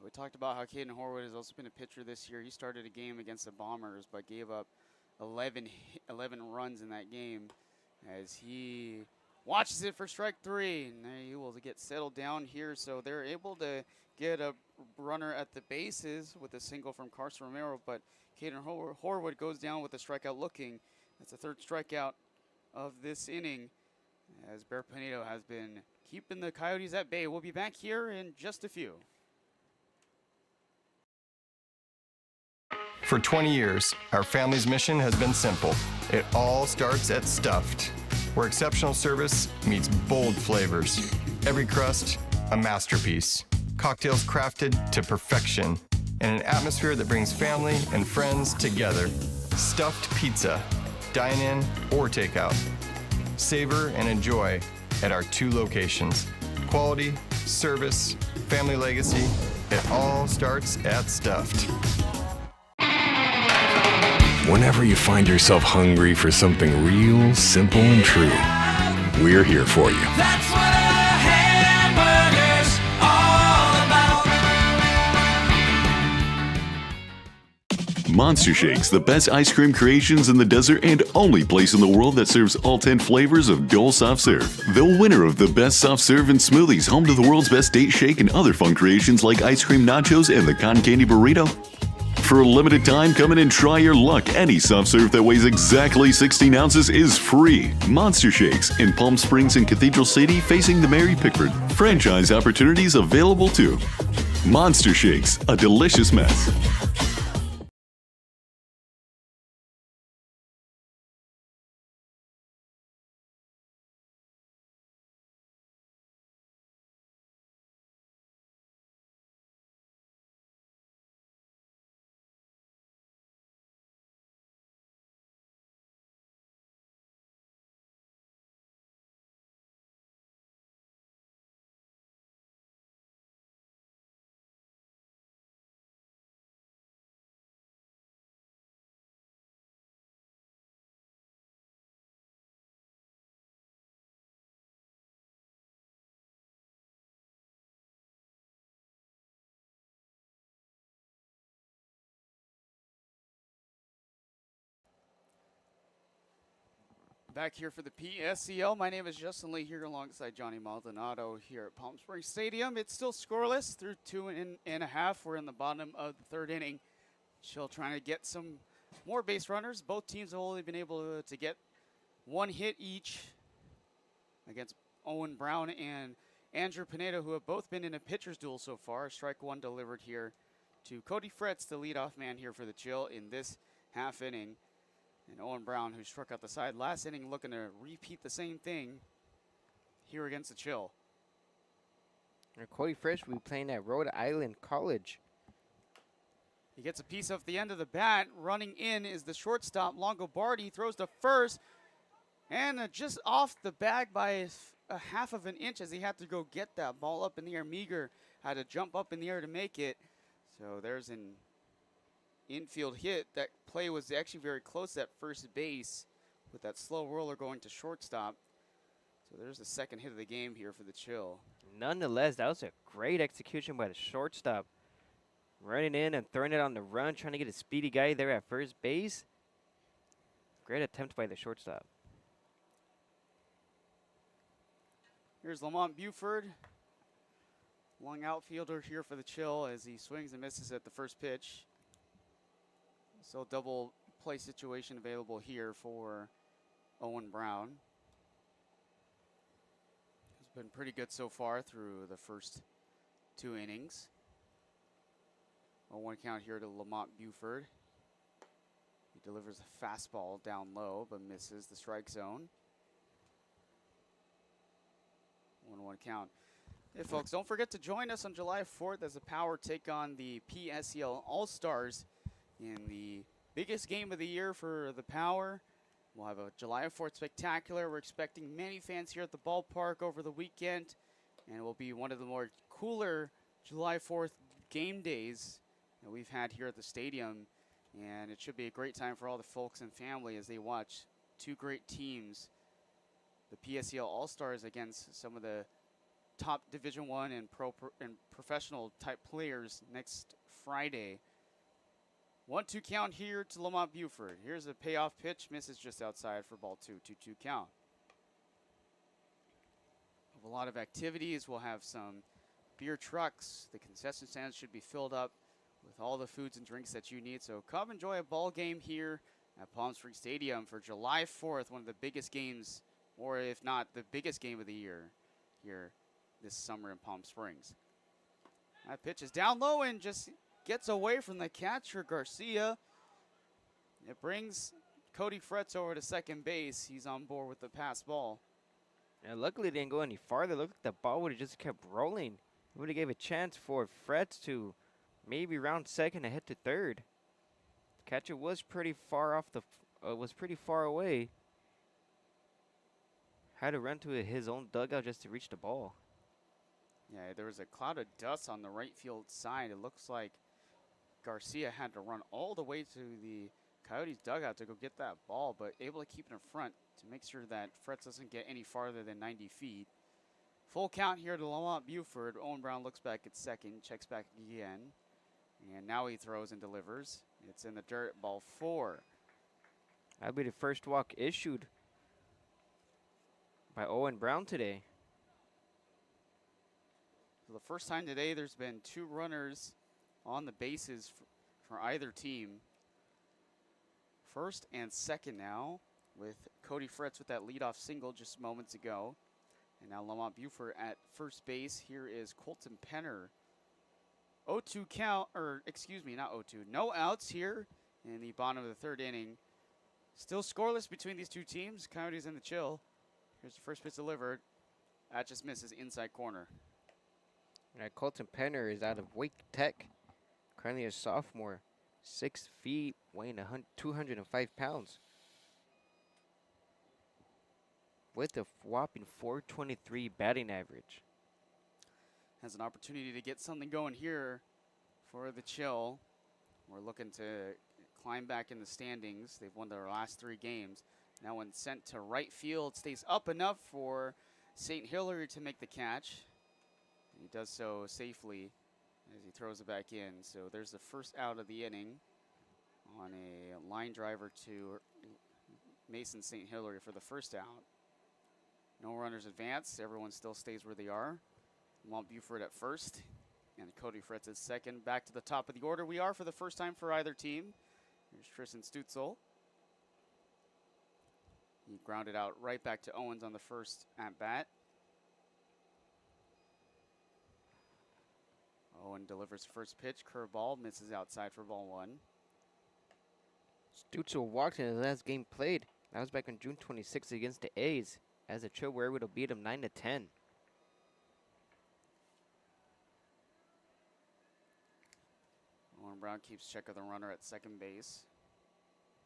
We talked about how Caden Horwood has also been a pitcher this year. He started a game against the Bombers, but gave up 11 runs in that game as he watches it for strike 3. And he will get settled down here. So they're able to get a runner at the bases with a single from Carson Romero, but Caden Horwood goes down with a strikeout looking. That's the 3rd strikeout of this inning as Bear Pinedo has been keeping the Coyotes at bay. We'll be back here in just a few. For 20 years, our family's mission has been simple. It all starts at Stuffed, where exceptional service meets bold flavors. Every crust, a masterpiece. Cocktails crafted to perfection in an atmosphere that brings family and friends together. Stuffed pizza. Dine in or take out. Savor and enjoy at our 2 locations. Quality, service, family legacy, it all starts at Stuffed. Whenever you find yourself hungry for something real, simple, and true, we're here for you. That's what a hamburger's all about. Monster Shakes, the best ice cream creations in the desert and only place in the world that serves all 10 flavors of Dole Soft Serve. The winner of the best soft serve and smoothies, home to the world's best date shake and other fun creations like ice cream nachos and the cotton candy burrito. For a limited time, come in and try your luck. Any soft serve that weighs exactly 16 ounces is free. Monster Shakes in Palm Springs and Cathedral City facing the Mary Pickford. Franchise opportunities available too. Monster Shakes, a delicious mess. Back here for the PSCL. My name is Justin Lee here alongside Johnny Maldonado here at Palm Springs Stadium. It's still scoreless through 2.5. We're in the bottom of the 3rd inning. Chill trying to get some more base runners. Both teams have only been able to get 1 hit each against Owen Brown and Andrew Pinedo, who have both been in a pitcher's duel so far. Strike 1 delivered here to Cody Fretz, the leadoff man here for the Chill in this half inning. And Owen Brown, who struck out the side last inning, looking to repeat the same thing here against the Chill. And Cody Fresh will be playing at Rhode Island College. He gets a piece off the end of the bat. Running in is the shortstop, Longobardi. Throws to first. And just off the bag by a half of an inch as he had to go get that ball up in the air. Meager had to jump up in the air to make it. So there's an infield hit. That play was actually very close at first base with that slow roller going to shortstop. So there's the 2nd hit of the game here for the Chill. Nonetheless, that was a great execution by the shortstop. Running in and throwing it on the run, trying to get a speedy guy there at first base. Great attempt by the shortstop. Here's Lamont Buford, long outfielder here for the Chill as he swings and misses at the first pitch. So double play situation available here for Owen Brown. He's been pretty good so far through the first 2 innings. A 1 count here to Lamont Buford. He delivers a fastball down low, but misses the strike zone. 1-1 count. Hey folks, don't forget to join us on July 4th as the Power take on the PSEL All-Stars in the biggest game of the year for the Power. We'll have a July 4th spectacular. We're expecting many fans here at the ballpark over the weekend, and it will be one of the more cooler July 4th game days that we've had here at the stadium, and it should be a great time for all the folks and family as they watch 2 great teams, the PSEL All-Stars against some of the top Division I and professional type players next Friday. 1-2 count here to Lamont Buford. Here's a payoff pitch, misses just outside for ball 2, 2-2 count. A lot of activities. We'll have some beer trucks. The concession stands should be filled up with all the foods and drinks that you need. So come enjoy a ball game here at Palm Springs Stadium for July 4th, one of the biggest games, or if not the biggest game of the year here this summer in Palm Springs. That pitch is down low and just gets away from the catcher, Garcia. It brings Cody Fretz over to second base. He's on board with the pass ball. And luckily it didn't go any farther. Looked like the ball would have just kept rolling. It would have gave a chance for Fretz to maybe round second and hit to third. The catcher was pretty far off was pretty far away. Had to run to his own dugout just to reach the ball. Yeah, there was a cloud of dust on the right field side. It looks like Garcia had to run all the way to the Coyotes dugout to go get that ball, but able to keep it in front to make sure that Fretz doesn't get any farther than 90 feet. Full count here to Lamont Buford. Owen Brown looks back at second, checks back again, and now he throws and delivers. It's in the dirt, ball 4. That'll be the first walk issued by Owen Brown today. For the first time today, there's been 2 runners on the bases for either team. First and second now, with Cody Fretz with that leadoff single just moments ago. And now Lamont Buford at first base. Here is Colton Penner. 0-2 count, or excuse me, not 0-2. No outs here in the bottom of the 3rd inning. Still scoreless between these 2 teams. Coyotes in the chill. Here's the first pitch delivered. That just misses inside corner. Colton Penner is out of Wake Tech, currently a sophomore, 6 feet, weighing 205 pounds. With a whopping .423 batting average. Has an opportunity to get something going here for the chill. We're looking to climb back in the standings. They've won their last 3 games. Now when sent to right field, stays up enough for St. Hilary to make the catch. He does so safely as he throws it back in. So there's the first out of the inning on a line driver to Mason St. Hilary for the first out. No runners advance. Everyone still stays where they are. Lamont Buford at first and Cody Fretz at second. Back to the top of the order we are for the first time for either team. Here's Tristan Stutzel. He grounded out right back to Owens on the first at bat. Owen delivers first pitch, curveball, misses outside for ball 1. Stutzel walked in his last game played. That was back on June 26th against the A's, as the Chill were able to beat him 9-10. Owen Brown keeps check of the runner at second base.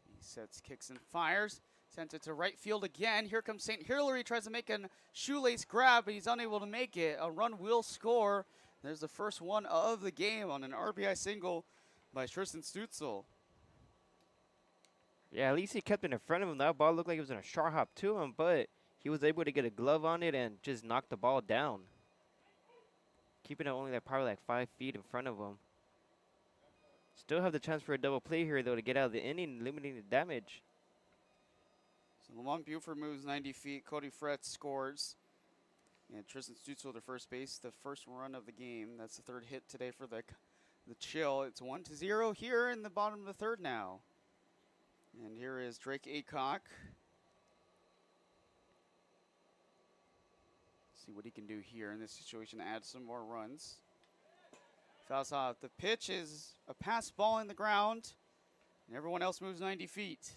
He sets, kicks, and fires. Sent it to right field again. Here comes St. Hilary, tries to make a shoelace grab, but he's unable to make it. A run will score. There's the first one of the game on an RBI single by Tristan Stutzel. Yeah, at least he kept it in front of him. That ball looked like it was in a short hop to him, but he was able to get a glove on it and just knock the ball down. Keeping it only probably 5 feet in front of him. Still have the chance for a double play here, though, to get out of the inning, limiting the damage. So Lamont Buford moves 90 feet. Cody Fretz scores. And Tristan Stutzel to first base, the first run of the game. That's the 3rd hit today for the the Chill. It's 1-0 here in the bottom of the third now. And here is Drake Aycock. See what he can do here in this situation to add some more runs. Fouls off. The pitch is a pass ball in the ground, and everyone else moves 90 feet.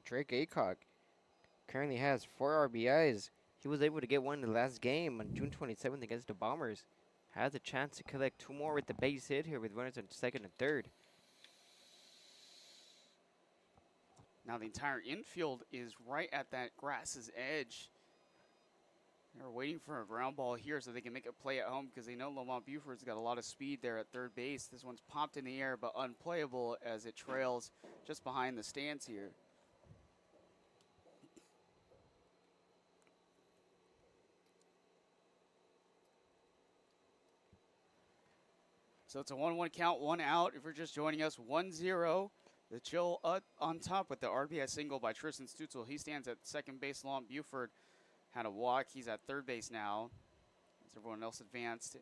Drake Aycock currently has 4 RBIs. He was able to get one in the last game on June 27th against the Bombers. Has a chance to collect 2 more with the base hit here with runners on second and third. Now the entire infield is right at that grass's edge. They're waiting for a ground ball here so they can make a play at home because they know Lamont Buford's got a lot of speed there at third base. This one's popped in the air but unplayable as it trails just behind the stands here. So it's a 1-1 count, 1 out. If you're just joining us, 1-0. The Chill on top with the RBI single by Tristan Stutzel. He stands at second base. Lamont Buford had a walk. He's at third base now as everyone else advanced.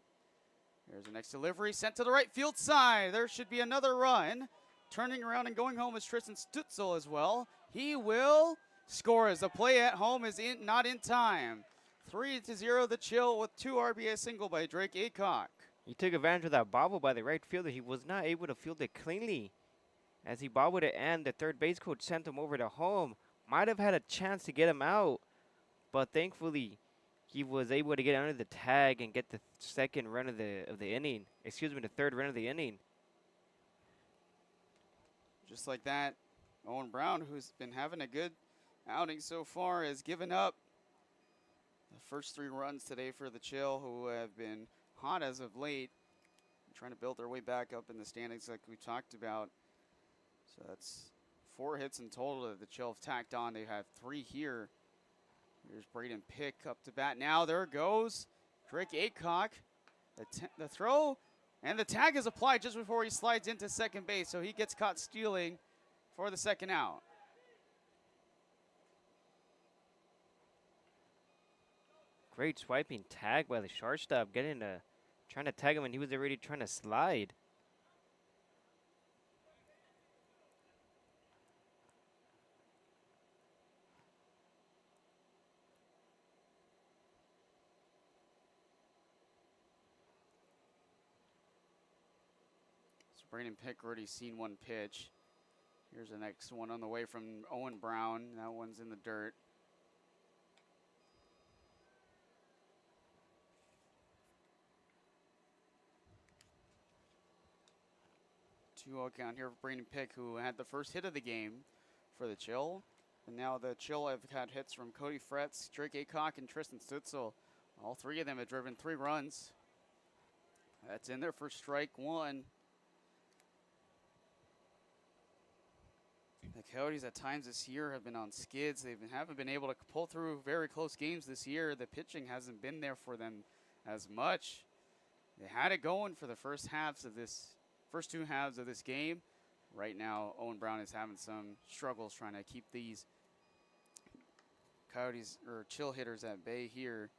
There's the next delivery sent to the right field side. There should be another run. Turning around and going home is Tristan Stutzel as well. He will score as the play at home is not in time. 3-0 the Chill with 2 RBI single by Drake Aycock. He took advantage of that bobble by the right fielder. He was not able to field it cleanly as he bobbled it, and the third base coach sent him over to home. Might have had a chance to get him out, but thankfully he was able to get under the tag and get the second run of the inning. Excuse me, the third run of the inning. Just like that, Owen Brown, who's been having a good outing so far, has given up the first 3 runs today for the Chill, who have been hot as of late, trying to build their way back up in the standings like we talked about. So that's 4 hits in total that the Chill have tacked on. They have 3 here. Here's Braden Pick up to bat now. There goes Drake Aycock. The throw and the tag is applied just before he slides into second base, so he gets caught stealing for the second out. Great swiping tag by the shortstop, trying to tag him, and he was already trying to slide. So Brandon Pick already seen 1 pitch. Here's the next one on the way from Owen Brown. That one's in the dirt. 2-0 count here for Brandon Pick, who had the first hit of the game for the Chill. And now the Chill have had hits from Cody Fretz, Drake Aycock, and Tristan Stutzel. All 3 of them have driven 3 runs. That's in there for strike 1. The Coyotes at times this year have been on skids. They haven't been able to pull through very close games this year. The pitching hasn't been there for them as much. They had it going for the first 2 halves of this game. Right now, Owen Brown is having some struggles trying to keep these Coyotes or Chill hitters at bay here.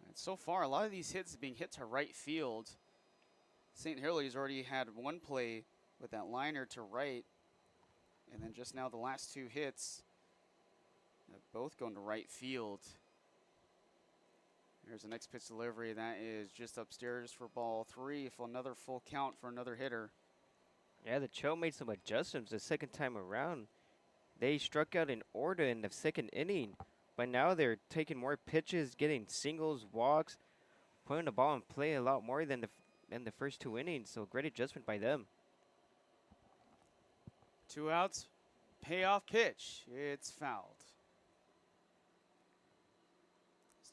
And so far, a lot of these hits are being hit to right field. St. Hilary's already had 1 play with that liner to right. And then just now the last 2 hits have both gone to right field. Here's the next pitch delivery. That is just upstairs for ball 3. For another full count for another hitter. Yeah, the Chill made some adjustments the second time around. They struck out in order in the second inning, but now they're taking more pitches, getting singles, walks, putting the ball in play a lot more than the first 2 innings. So great adjustment by them. 2 outs, payoff pitch. It's fouled.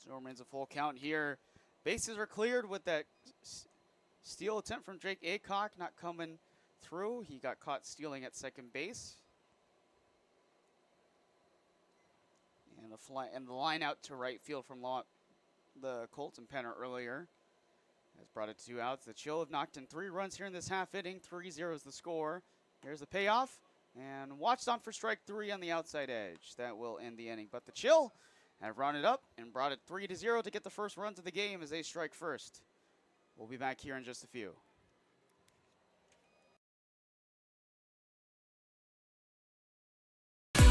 Still remains a full count here. Bases are cleared with that steal attempt from Drake Aycock not coming through. He got caught stealing at second base. And the line out to right field from the Colton Penner earlier. Has brought it to 2 outs. The Chill have knocked in 3 runs here in this half inning. 3-0 is the score. Here's the payoff. And watched on for strike 3 on the outside edge. That will end the inning. But the Chill have run it up and brought it 3-0 to get the first runs of the game as they strike first. We'll be back here in just a few.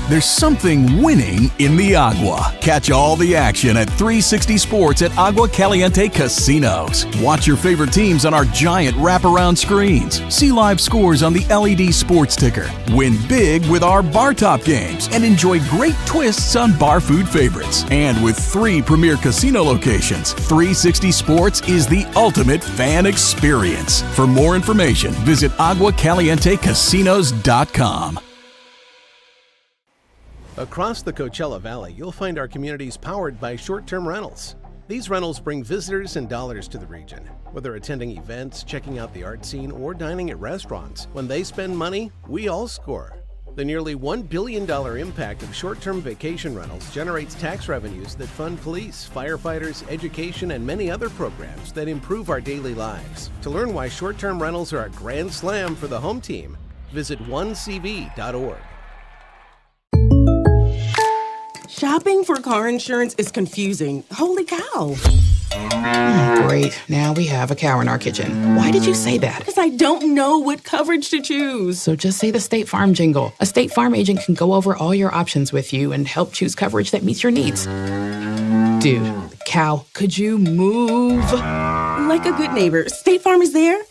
There's something winning in the agua. Catch all the action at 360 Sports at Agua Caliente Casinos. Watch your favorite teams on our giant wraparound screens. See live scores on the LED sports ticker. Win big with our bar top games and enjoy great twists on bar food favorites. And with 3 premier casino locations, 360 Sports is the ultimate fan experience. For more information, visit aguacalientecasinos.com. Across the Coachella Valley, you'll find our communities powered by short-term rentals. These rentals bring visitors and dollars to the region. Whether attending events, checking out the art scene, or dining at restaurants, when they spend money, we all score. The nearly $1 billion impact of short-term vacation rentals generates tax revenues that fund police, firefighters, education, and many other programs that improve our daily lives. To learn why short-term rentals are a grand slam for the home team, visit onecv.org. Shopping for car insurance is confusing. Holy cow. Great. Now we have a cow in our kitchen. Why did you say that? Because I don't know what coverage to choose. So just say the State Farm jingle. A State Farm agent can go over all your options with you and help choose coverage that meets your needs. Dude, cow, could you move? Like a good neighbor, State Farm is there.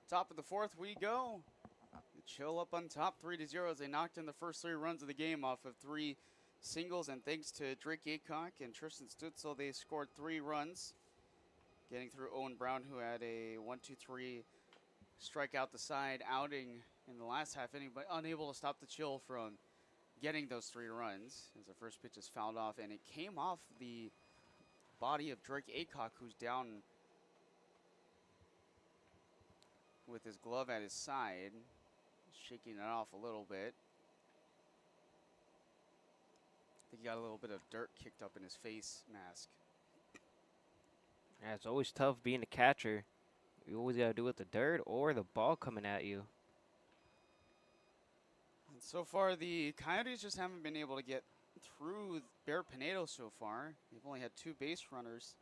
Top of the 4th we go. The Chill up on top 3-0 as they knocked in the first 3 runs of the game off of 3 singles, and thanks to Drake Aycock and Tristan Stutzel, they scored 3 runs, getting through Owen Brown, who had a 1-2-3 strike out the side outing in the last half inning, but unable to stop the Chill from getting those 3 runs as the first pitch is fouled off, and it came off the body of Drake Aycock, who's down with his glove at his side, shaking it off a little bit. I think he got a little bit of dirt kicked up in his face mask. Yeah, it's always tough being a catcher. You always got to do with the dirt or the ball coming at you. And so far, the Coyotes just haven't been able to get through Bear Pinedo so far. They've only had 2 base runners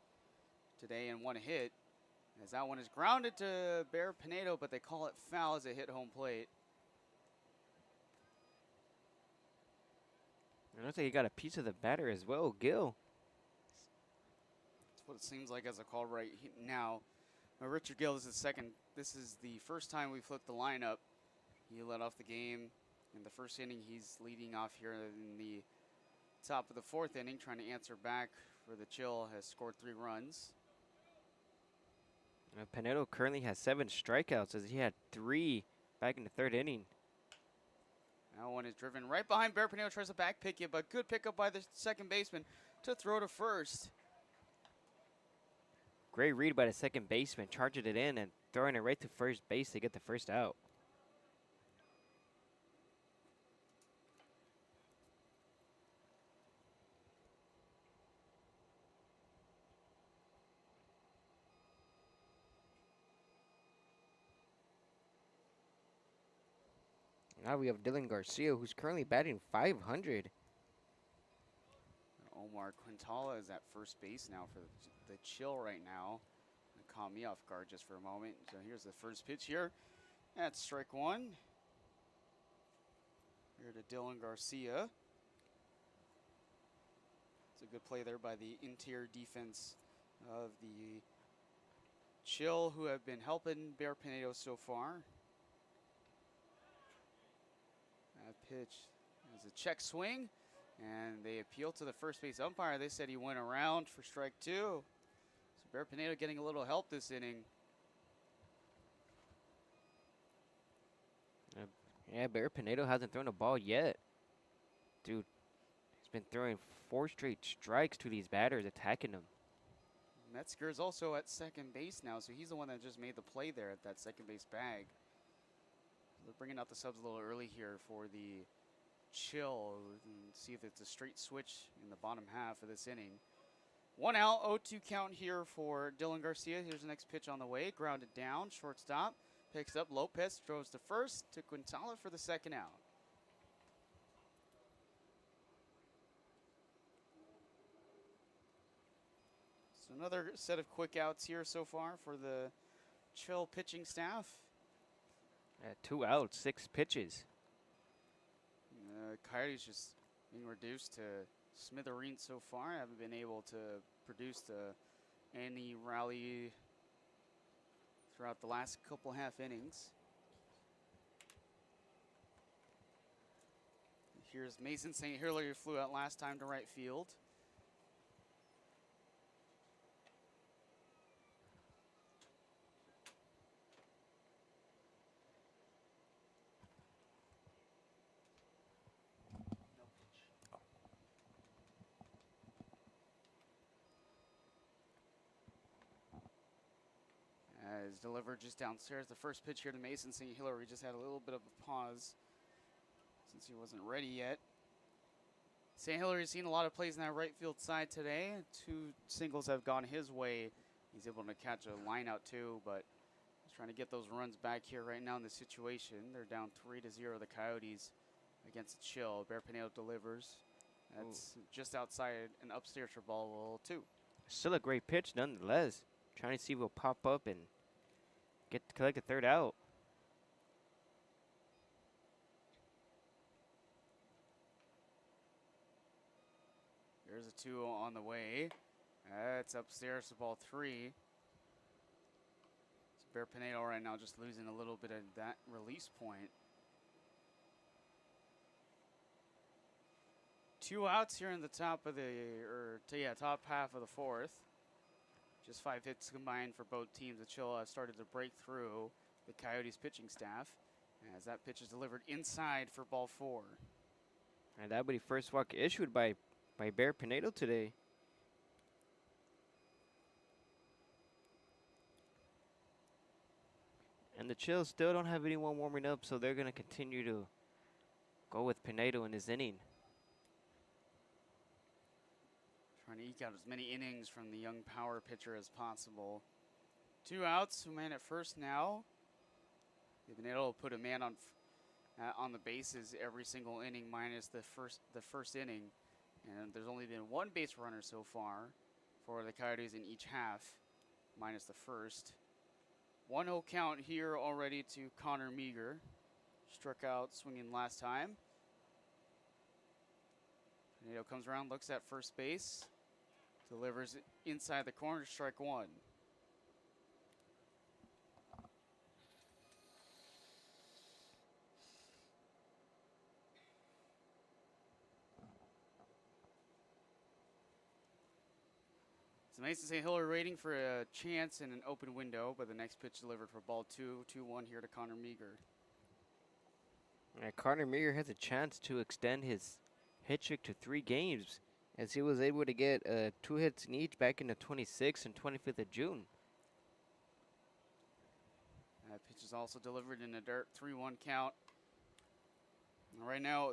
today and 1 hit. As that one is grounded to Bear Pinedo, but they call it foul as it hit home plate. It looks like he got a piece of the batter as well, Gil. That's what it seems like as a call right now. Richard Gill is the second. This is the first time we flipped the lineup. He led off the game in the first inning. He's leading off here in the top of the 4th inning, trying to answer back for the Chill. Has scored 3 runs. Pinedo currently has 7 strikeouts as he had 3 back in the 3rd inning. That one is driven right behind Bear Pinedo, tries to back pick it, but good pickup by the second baseman to throw to first. Great read by the second baseman, charging it in and throwing it right to first base to get the first out. Now we have Dylan Garcia, who's currently batting .500. Omar Quintala is at first base now for the Chill right now. It caught me off guard just for a moment. So here's the first pitch here. That's strike 1. Here to Dylan Garcia. It's a good play there by the interior defense of the Chill, who have been helping Bear Pinedo so far. That pitch is a check swing, and they appeal to the first base umpire. They said he went around for strike 2. So Bear Pinedo getting a little help this inning. Yeah, Bear Pinedo hasn't thrown a ball yet. Dude, he's been throwing 4 straight strikes to these batters attacking him. Metzger's also at second base now, so he's the one that just made the play there at that second base bag. They're bringing out the subs a little early here for the chill and see if it's a straight switch in the bottom half of this inning. 1 out, 0-2 count here for Dylan Garcia. Here's the next pitch on the way. Grounded down, shortstop. Picks up Lopez, throws to first to Quintala for the second out. So another set of quick outs here so far for the chill pitching staff. 2 outs, 6 pitches. Coyotes just being reduced to smithereens so far. Haven't been able to produce any rally throughout the last couple half innings. Here's Mason St. Hilary, who flew out last time to right field. Is delivered just downstairs. The first pitch here to Mason St. Hilary just had a little bit of a pause since he wasn't ready yet. St. Hilary's seen a lot of plays in that right field side today. 2 singles have gone his way. He's able to catch a line out too, but he's trying to get those runs back here right now in the situation. They're down 3-0, the Coyotes against Chill. Bear Pineda delivers. That's just outside and upstairs for ball 2. Still a great pitch nonetheless. Trying to see if he'll pop up and collect a third out. There's a 2 on the way. That's upstairs to ball 3. So Bear Pineda right now just losing a little bit of that release point. 2 outs here in the top of the, top half of the 4th. Just 5 hits combined for both teams. The Chill started to break through the Coyotes pitching staff as that pitch is delivered inside for ball 4. And that would be first walk issued by Bear Pineda today. And the Chills still don't have anyone warming up, so they're going to continue to go with Pineda in this inning. Trying to eke out as many innings from the young power pitcher as possible. 2 outs, man at first now. They've been able to put a man on the bases every single inning minus the first inning. And there's only been 1 base runner so far for the Coyotes in each half, minus the first. 1-0 count here already to Connor Meager. Struck out swinging last time. Pineda comes around, looks at first base. Delivers it inside the corner, strike 1. So Mason St. Hilary waiting for a chance in an open window, but the next pitch delivered for ball 2, 2-1 here to Connor Meager. Connor Meager has a chance to extend his hit streak to 3 games, as he was able to get 2 hits in each back in the 26th and 25th of June. That pitch is also delivered in a dirt 3-1 count. And right now,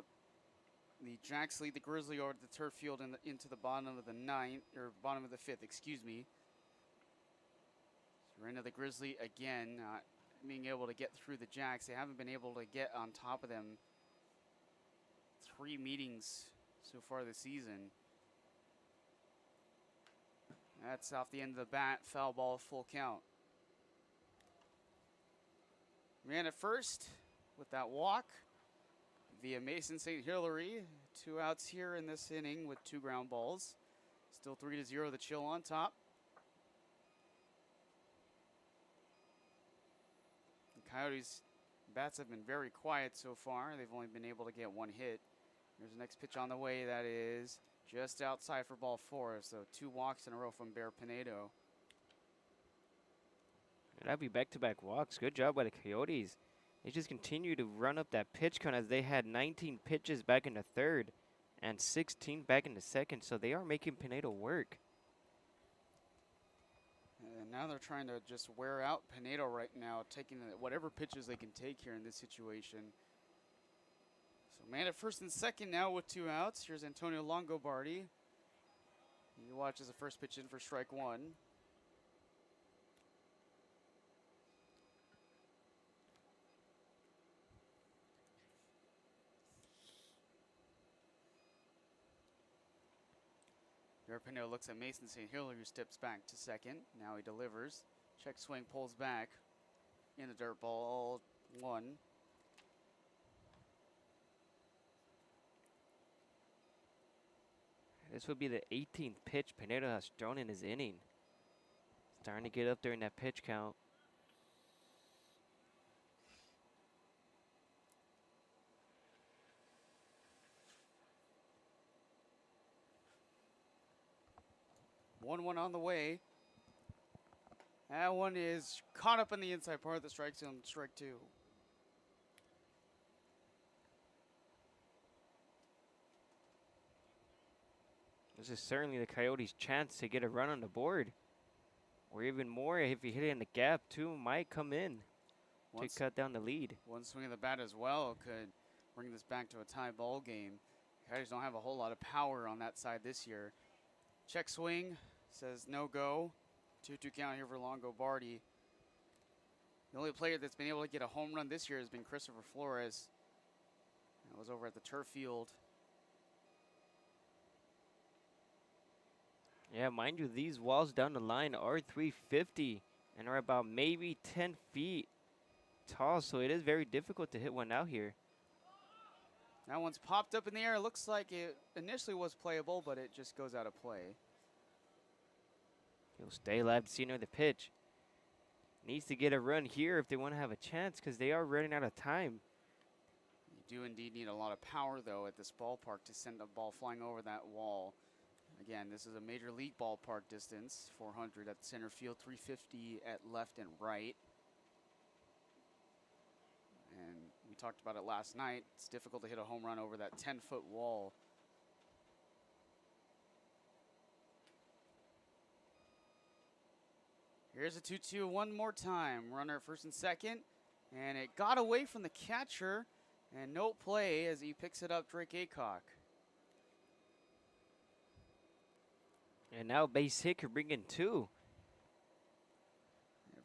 the Jacks lead the Grizzly over the turf field into the bottom of the 9th, or bottom of the 5th, excuse me. So we're into the Grizzly again, being able to get through the Jacks. They haven't been able to get on top of them 3 meetings so far this season. That's off the end of the bat, foul ball, full count. Man at first with that walk via Mason St. Hilary. 2 outs here in this inning with 2 ground balls. Still 3-0, the Chill on top. The Coyotes' bats have been very quiet so far. They've only been able to get 1 hit. There's the next pitch on the way that is just outside for ball 4. So 2 walks in a row from Bear Pineda. That'd be back-to-back walks. Good job by the Coyotes. They just continue to run up that pitch count, as they had 19 pitches back in the 3rd and 16 back in the 2nd, so they are making Pineda work. And now they're trying to just wear out Pinedo right now, taking whatever pitches they can take here in this situation. So man at first and second now with 2 outs. Here's Antonio Longobardi. He watches the first pitch in for strike 1. Pinedo looks at Mason St. Hilaire, who steps back to second. Now he delivers. Check swing, pulls back. In the dirt ball, 1. This would be the 18th pitch Pinedo has thrown in his inning. Starting to get up there in that pitch count. One on the way. That one is caught up in the inside part of the strike zone, strike 2. This is certainly the Coyotes' chance to get a run on the board. Or even more, if you hit it in the gap too, might come in to cut down the lead. One swing of the bat as well could bring this back to a tie ball game. Coyotes don't have a whole lot of power on that side this year. Check swing, says no go. 2-2 count here for Longobardi. The only player that's been able to get a home run this year has been Christopher Flores. That was over at the turf field. Yeah, mind you, these walls down the line are 350 and are about maybe 10 feet tall, so it is very difficult to hit one out here. That one's popped up in the air. It looks like it initially was playable, but it just goes out of play. He'll stay alive to see another pitch. Needs to get a run here if they want to have a chance, because they are running out of time. You do indeed need a lot of power, though, at this ballpark to send a ball flying over that wall. Again, this is a major league ballpark distance, 400 at center field, 350 at left and right. And we talked about it last night. It's difficult to hit a home run over that 10-foot wall. Here's a 2-2 one more time. Runner at first and second. And it got away from the catcher. And no play as he picks it up, Drake Aycock. And now base hit could bring in 2.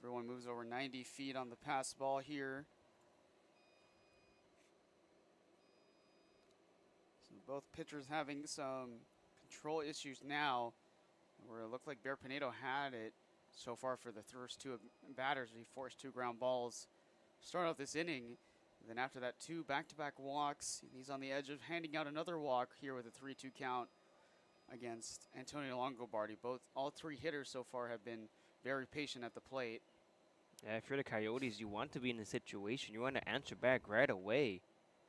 Everyone moves over 90 feet on the pass ball here. So both pitchers having some control issues now, where it looked like Bear Pinedo had it so far for the first 2 batters. He forced 2 ground balls to start off this inning. Then after that, 2 back-to-back walks. He's on the edge of handing out another walk here with a 3-2 count against Antonio Longobardi. All 3 hitters so far have been very patient at the plate. Yeah, if you're the Coyotes, you want to be in a situation. You want to answer back right away.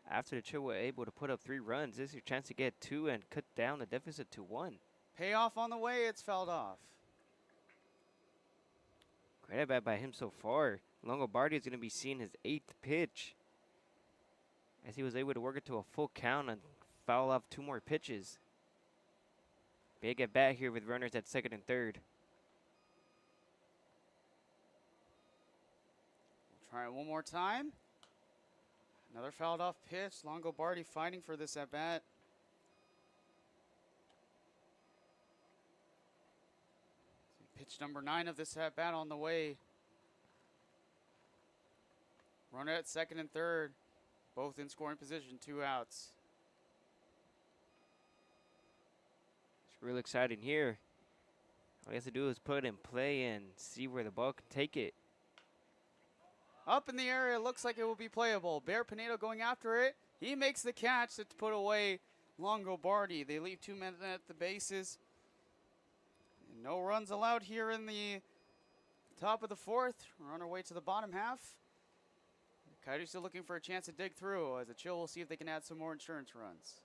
After the Chill were able to put up 3 runs, this is your chance to get 2 and cut down the deficit to 1. Payoff on the way, it's fouled off. Great at bat by him so far. Longobardi is going to be seeing his 8th pitch, as he was able to work it to a full count and foul off 2 more pitches. Big at bat here with runners at second and third. We'll try it one more time. Another fouled off pitch. Longobardi fighting for this at bat. Pitch number 9 of this at bat on the way. Runner at second and third, both in scoring position, 2 outs. It's real exciting here. All he has to do is put it in play and see where the ball can take it. Up in the air, it looks like it will be playable. Bear Pinedo going after it. He makes the catch to put away Longobardi. They leave 2 men at the bases. And no runs allowed here in the top of the 4th. We're on our way to the bottom half. Coyotes still looking for a chance to dig through, as the Chill will see if they can add some more insurance runs.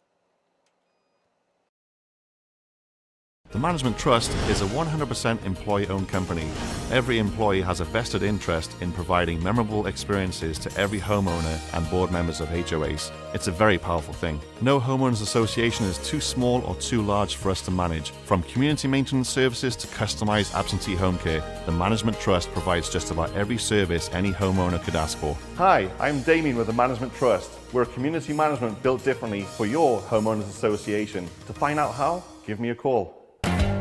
The Management Trust is a 100% employee-owned company. Every employee has a vested interest in providing memorable experiences to every homeowner and board members of HOAs. It's a very powerful thing. No homeowners association is too small or too large for us to manage. From community maintenance services to customized absentee home care, the Management Trust provides just about every service any homeowner could ask for. Hi, I'm Damien with the Management Trust. We're a community management built differently for your homeowners association. To find out how, give me a call.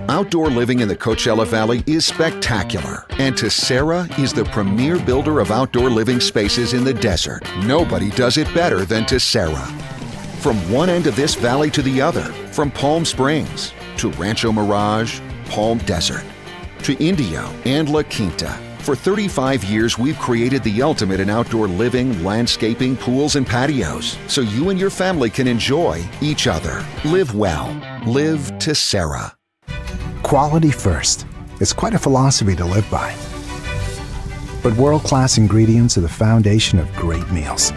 Outdoor living in the Coachella Valley is spectacular, and Tessera is the premier builder of outdoor living spaces in the desert. Nobody does it better than Tessera. From one end of this valley to the other, from Palm Springs to Rancho Mirage, Palm Desert, to Indio and La Quinta. For 35 years, we've created the ultimate in outdoor living, landscaping, pools, and patios, so you and your family can enjoy each other. Live well. Live Tessera. Quality first. It's quite a philosophy to live by. But world-class ingredients are the foundation of great meals.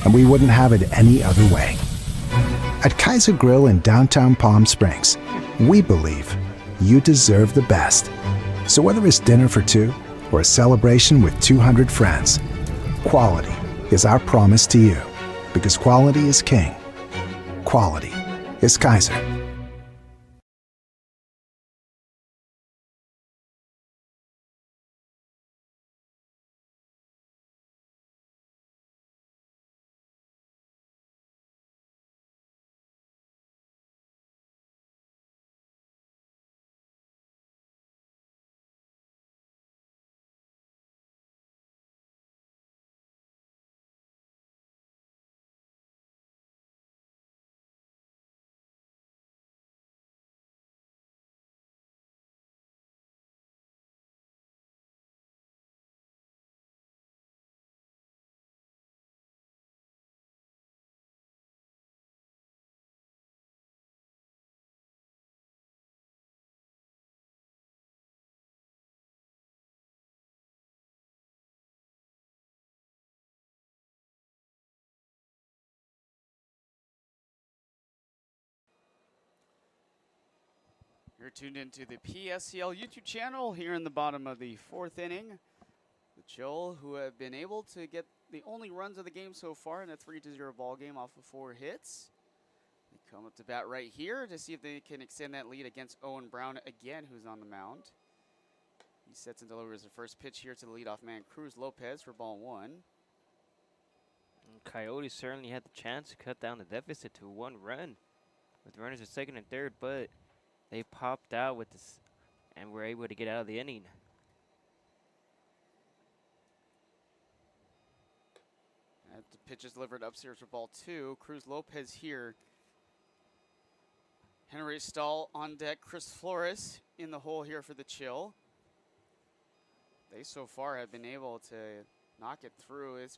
And we wouldn't have it any other way. At Kaiser Grill in downtown Palm Springs, we believe you deserve the best. So whether it's dinner for two or a celebration with 200 friends, quality is our promise to you. Because quality is king. Quality is Kaiser. You're tuned into the PSCL YouTube channel here in the bottom of the fourth inning. The Chill, who have been able to get the only runs of the game so far in a 3-0 ball game off of 4 hits. They come up to bat right here to see if they can extend that lead against Owen Brown again, who's on the mound. He sets and delivers the first pitch here to the leadoff man, Cruz Lopez, for ball 1. Coyote certainly had the chance to cut down the deficit to 1 run with runners at second and third, but they popped out with this and were able to get out of the inning. And the pitch is delivered upstairs for ball 2. Cruz Lopez here. Henry Stahl on deck. Chris Flores in the hole here for the Chill. They so far have been able to knock it through. It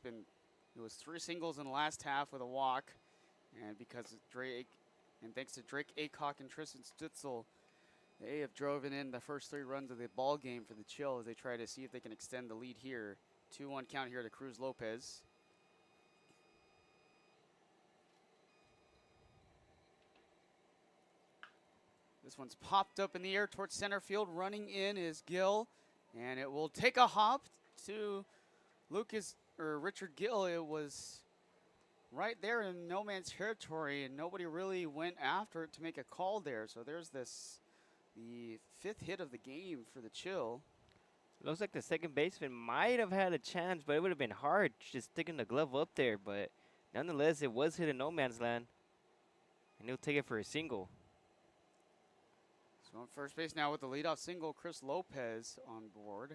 was 3 singles in the last half with a walk, and because of Drake, and thanks to Drake Aycock and Tristan Stutzel, they have driven in the first 3 runs of the ball game for the Chill as they try to see if they can extend the lead here. 2-1 count here to Cruz Lopez. This one's popped up in the air towards center field. Running in is Gill, and it will take a hop to Richard Gill. It was right there in no man's territory, and nobody really went after it to make a call there. So there's the 5th hit of the game for the Chill. Looks like the second baseman might have had a chance, but it would have been hard just sticking the glove up there. But nonetheless, it was hit in no man's land, and he'll take it for a single. So on first base now with the leadoff single, Chris Lopez on board.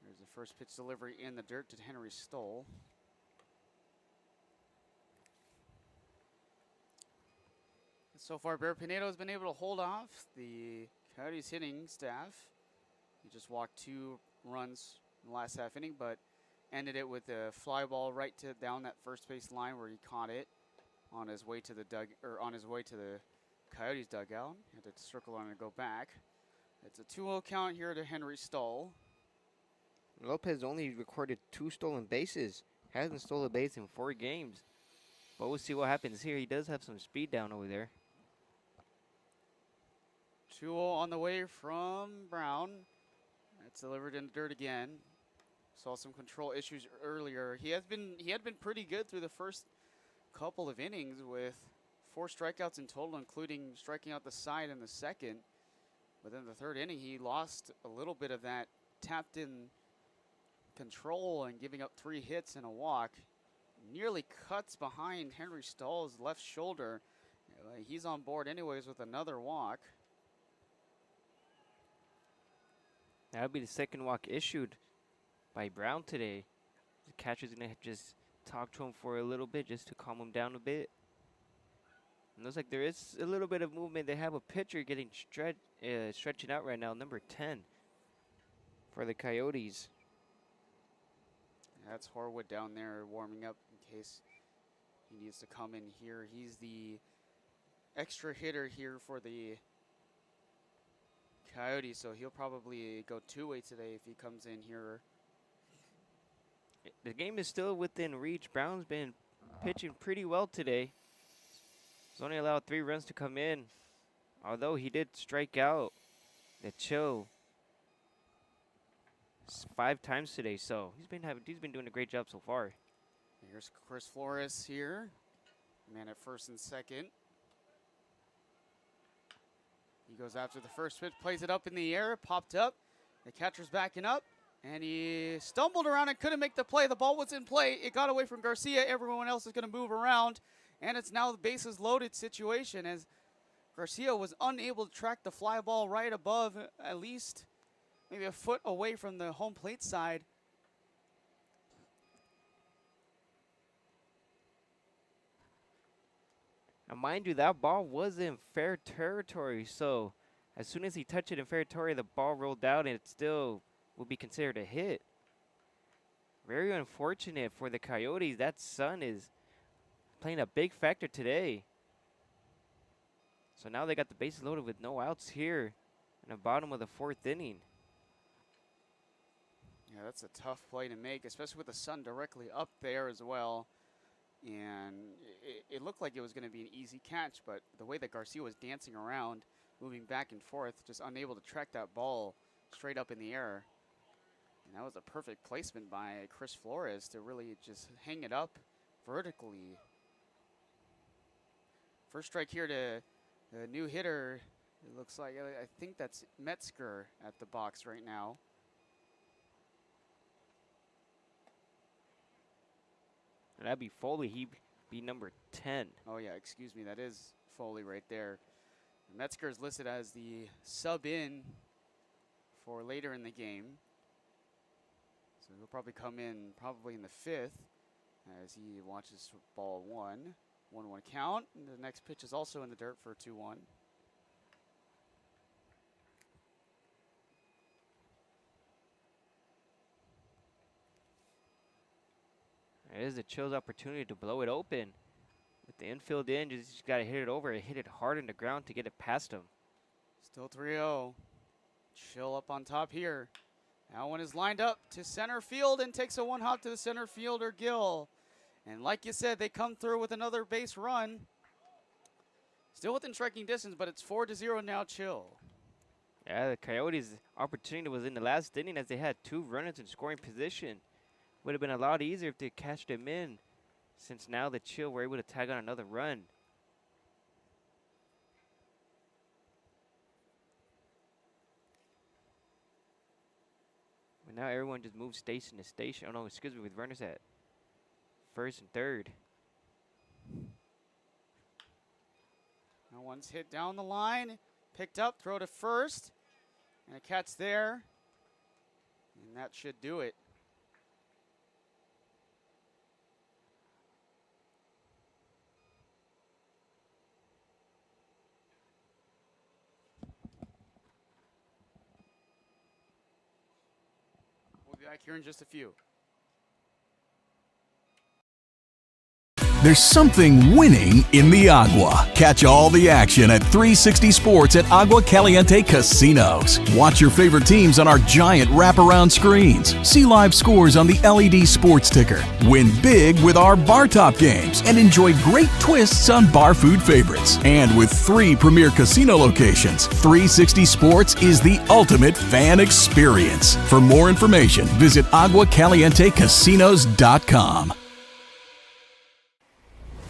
There's the first pitch delivery in the dirt to Henry Stoll. So far, Bear Pinedo has been able to hold off the Coyotes hitting staff. He just walked 2 runs in the last half inning, but ended it with a fly ball right down that first base line where he caught it on his way to the Coyotes dugout. Had to circle on and go back. It's a 2-0 count here to Henry Stoll. Lopez only recorded 2 stolen bases. Hasn't stolen a base in 4 games. But we'll see what happens here. He does have some speed down over there. 2-0 on the way from Brown. That's delivered in the dirt again. Saw some control issues earlier. He had been pretty good through the first couple of innings with 4 strikeouts in total, including striking out the side in the second. But then the third inning, he lost a little bit of that tapped in control and giving up 3 hits and a walk. Nearly cuts behind Henry Stahl's left shoulder. He's on board anyways with another walk. That'll be the second walk issued by Brown today. The catcher's going to just talk to him for a little bit just to calm him down a bit. It looks like there is a little bit of movement. They have a pitcher getting stretching out right now, number 10 for the Coyotes. That's Horwood down there warming up in case he needs to come in here. He's the extra hitter here for the Coyotes, so he'll probably go 2-way today if he comes in here. The game is still within reach. Brown's been pitching pretty well today. He's only allowed 3 runs to come in, although he did strike out the Chill 5 times today, so he's been doing a great job so far. Here's Chris Flores here, man at first and second. He goes after the first pitch, plays it up in the air, popped up. The catcher's backing up, and he stumbled around and couldn't make the play. The ball was in play. It got away from Garcia. Everyone else is going to move around, and it's now the bases loaded situation as Garcia was unable to track the fly ball right above, at least maybe a foot away from the home plate side. Now, mind you, that ball was in fair territory, so as soon as he touched it in fair territory, the ball rolled out, and it still will be considered a hit. Very unfortunate for the Coyotes. That sun is playing a big factor today. So now they got the bases loaded with no outs here in the bottom of the 4th inning. Yeah, that's a tough play to make, especially with the sun directly up there as well. And it looked like it was going to be an easy catch, but the way that Garcia was dancing around, moving back and forth, just unable to track that ball straight up in the air. And that was a perfect placement by Chris Flores to really just hang it up vertically. First strike here to the new hitter. It looks like, I think that's Metzger at the box right now. And that'd be Foley. He'd be number 10. Oh, yeah, excuse me. That is Foley right there. Metzger is listed as the sub-in for later in the game. So he'll probably come in probably in the 5th as he watches ball 1. 1-1 count. And the next pitch is also in the dirt for a 2-1. It is the Chill's opportunity to blow it open. With the infield in, just got to hit it over. It hit it hard in the ground to get it past him. Still 3-0. Chill up on top here. That one is lined up to center field and takes a 1-hop to the center fielder, Gill. And like you said, they come through with another base run. Still within striking distance, but it's 4-0 now, Chill. Yeah, the Coyotes' opportunity was in the last inning as they had 2 runners in scoring position. Would have been a lot easier if they cashed them in, since now the Chill were able to tag on another run. But now everyone just moves station to station. Oh no, excuse me, with runners at first and third. Now one's hit down the line, picked up, throw to first, and a catch there, and that should do it. We'll be back here in just a few. There's something winning in the agua. Catch all the action at 360 Sports at Agua Caliente Casinos. Watch your favorite teams on our giant wraparound screens. See live scores on the LED sports ticker. Win big with our bar top games and enjoy great twists on bar food favorites. And with 3 premier casino locations, 360 Sports is the ultimate fan experience. For more information, visit aguacalientecasinos.com.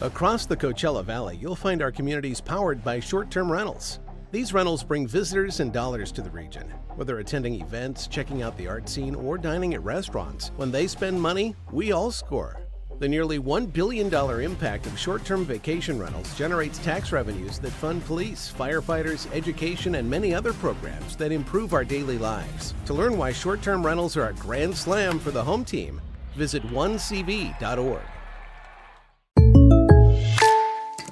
Across the Coachella Valley, you'll find our communities powered by short-term rentals. These rentals bring visitors and dollars to the region. Whether attending events, checking out the art scene, or dining at restaurants, when they spend money, we all score. The nearly $1 billion impact of short-term vacation rentals generates tax revenues that fund police, firefighters, education, and many other programs that improve our daily lives. To learn why short-term rentals are a grand slam for the home team, visit onecv.org.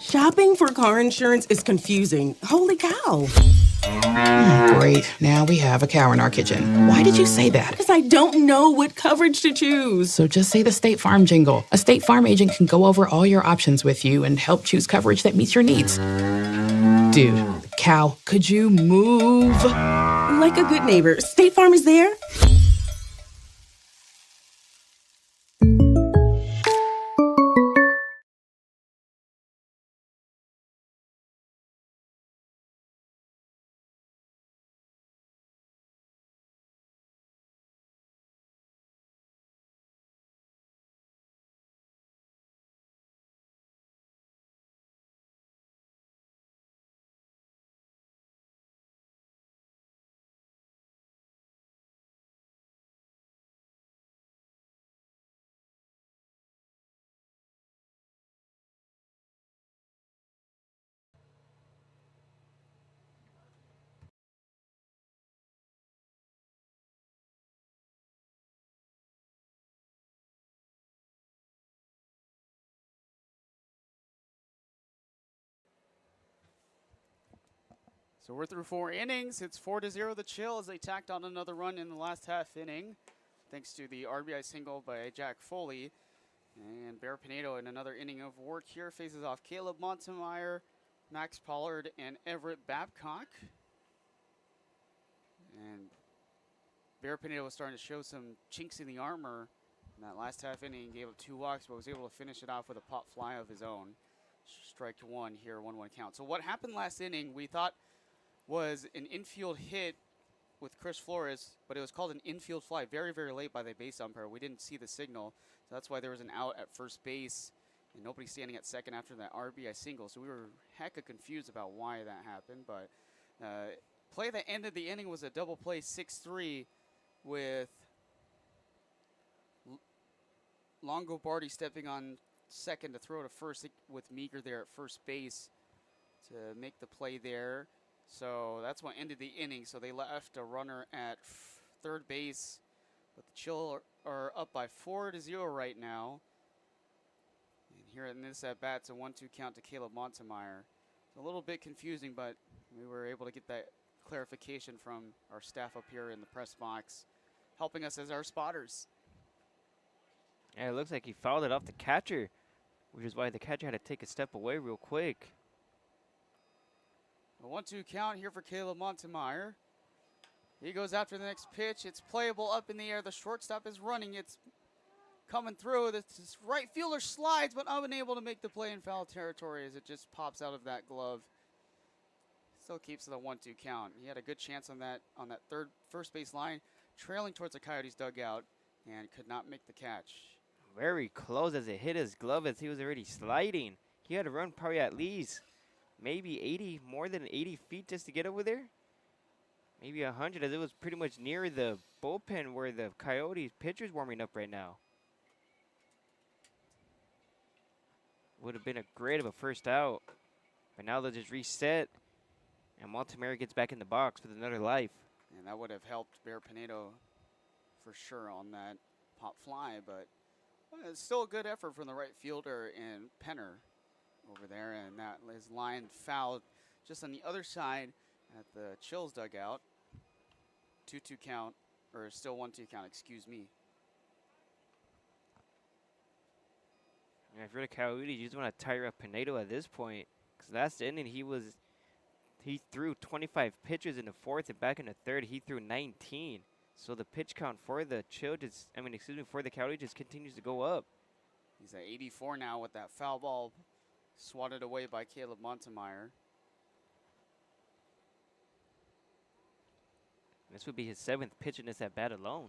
Shopping for car insurance is confusing. Holy cow. Great. Now we have a cow in our kitchen. Why did you say that? Because I don't know what coverage to choose. So just say the State Farm jingle. A State Farm agent can go over all your options with you and help choose coverage that meets your needs. Dude, cow, could you move? Like a good neighbor, State Farm is there. So we're through 4 innings. It's 4-0 the Chill as they tacked on another run in the last half inning, thanks to the RBI single by Jack Foley. And Bear Pinedo in another inning of work here faces off Caleb Montemeyer, Max Pollard, and Everett Babcock. And Bear Pinedo was starting to show some chinks in the armor in that last half inning. Gave up 2 walks, but was able to finish it off with a pop fly of his own. Strike 1 here, 1-1 count. So what happened last inning, we thought was an infield hit with Chris Flores, but it was called an infield fly very, very late by the base umpire. We didn't see the signal, so that's why there was an out at first base and nobody standing at second after that RBI single. So we were hecka confused about why that happened, but play that ended the inning was a double play 6-3 with Longobardi stepping on second to throw to first with Meager there at first base to make the play there. So that's what ended the inning. So they left a runner at third base, but the Chill are up by 4-0 right now. And here in this at bat, it's a 1-2 count to Caleb Montemeyer. It's a little bit confusing, but we were able to get that clarification from our staff up here in the press box, helping us as our spotters. Yeah, it looks like he fouled it off the catcher, which is why the catcher had to take a step away real quick. A 1-2 count here for Caleb Montemeyer. He goes after the next pitch. It's playable up in the air. The shortstop is running. It's coming through. This right fielder slides, but unable to make the play in foul territory as it just pops out of that glove. Still keeps it a 1-2 count. He had a good chance on that first base line, trailing towards the Coyotes dugout, and could not make the catch. Very close as it hit his glove as he was already sliding. He had to run probably at least maybe more than 80 feet just to get over there. Maybe 100, as it was pretty much near the bullpen where the Coyotes pitcher's warming up right now. Would have been a great of a first out. But now they'll just reset, and Montemeyer gets back in the box with another life. And that would have helped Bear Pinedo for sure on that pop fly, but it's still a good effort from the right fielder and Penner over there, and that is line fouled just on the other side at the Chills dugout. 2-2 count, or still 1-2 count, excuse me. Yeah, if you're the Coyotes, you just want to tire up Pinedo at this point. Because last inning, he threw 25 pitches in the fourth, and back in the third, he threw 19. So the pitch count for the for the Coyotes just continues to go up. He's at 84 now with that foul ball swatted away by Caleb Montemeyer. This would be his 7th pitch in this at bat alone.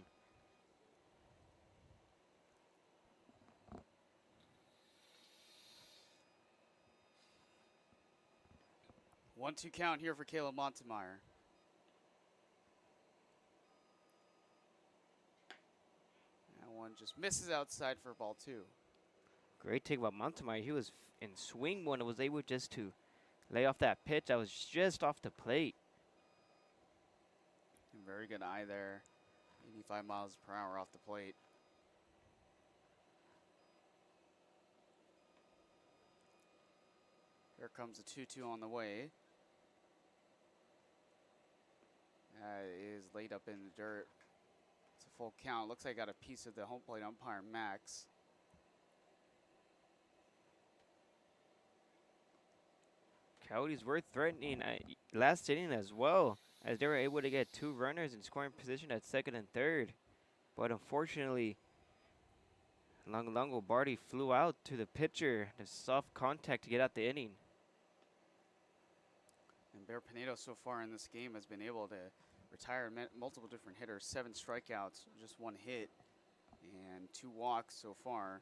One-two count here for Caleb Montemeyer. That one just misses outside for ball 2. Great take by Montemeyer. He was in swing one and was able just to lay off that pitch that was just off the plate. Very good eye there. 85 miles per hour off the plate. Here comes a 2-2 on the way. That is laid up in the dirt. It's a full count. Looks like I got a piece of the home plate umpire, Max. Coyotes were threatening last inning as well, as they were able to get 2 runners in scoring position at second and third. But unfortunately, Longo Barty flew out to the pitcher. The soft contact to get out the inning. And Bear Pinedo so far in this game has been able to retire multiple different hitters. 7 strikeouts, just 1 hit, and 2 walks so far.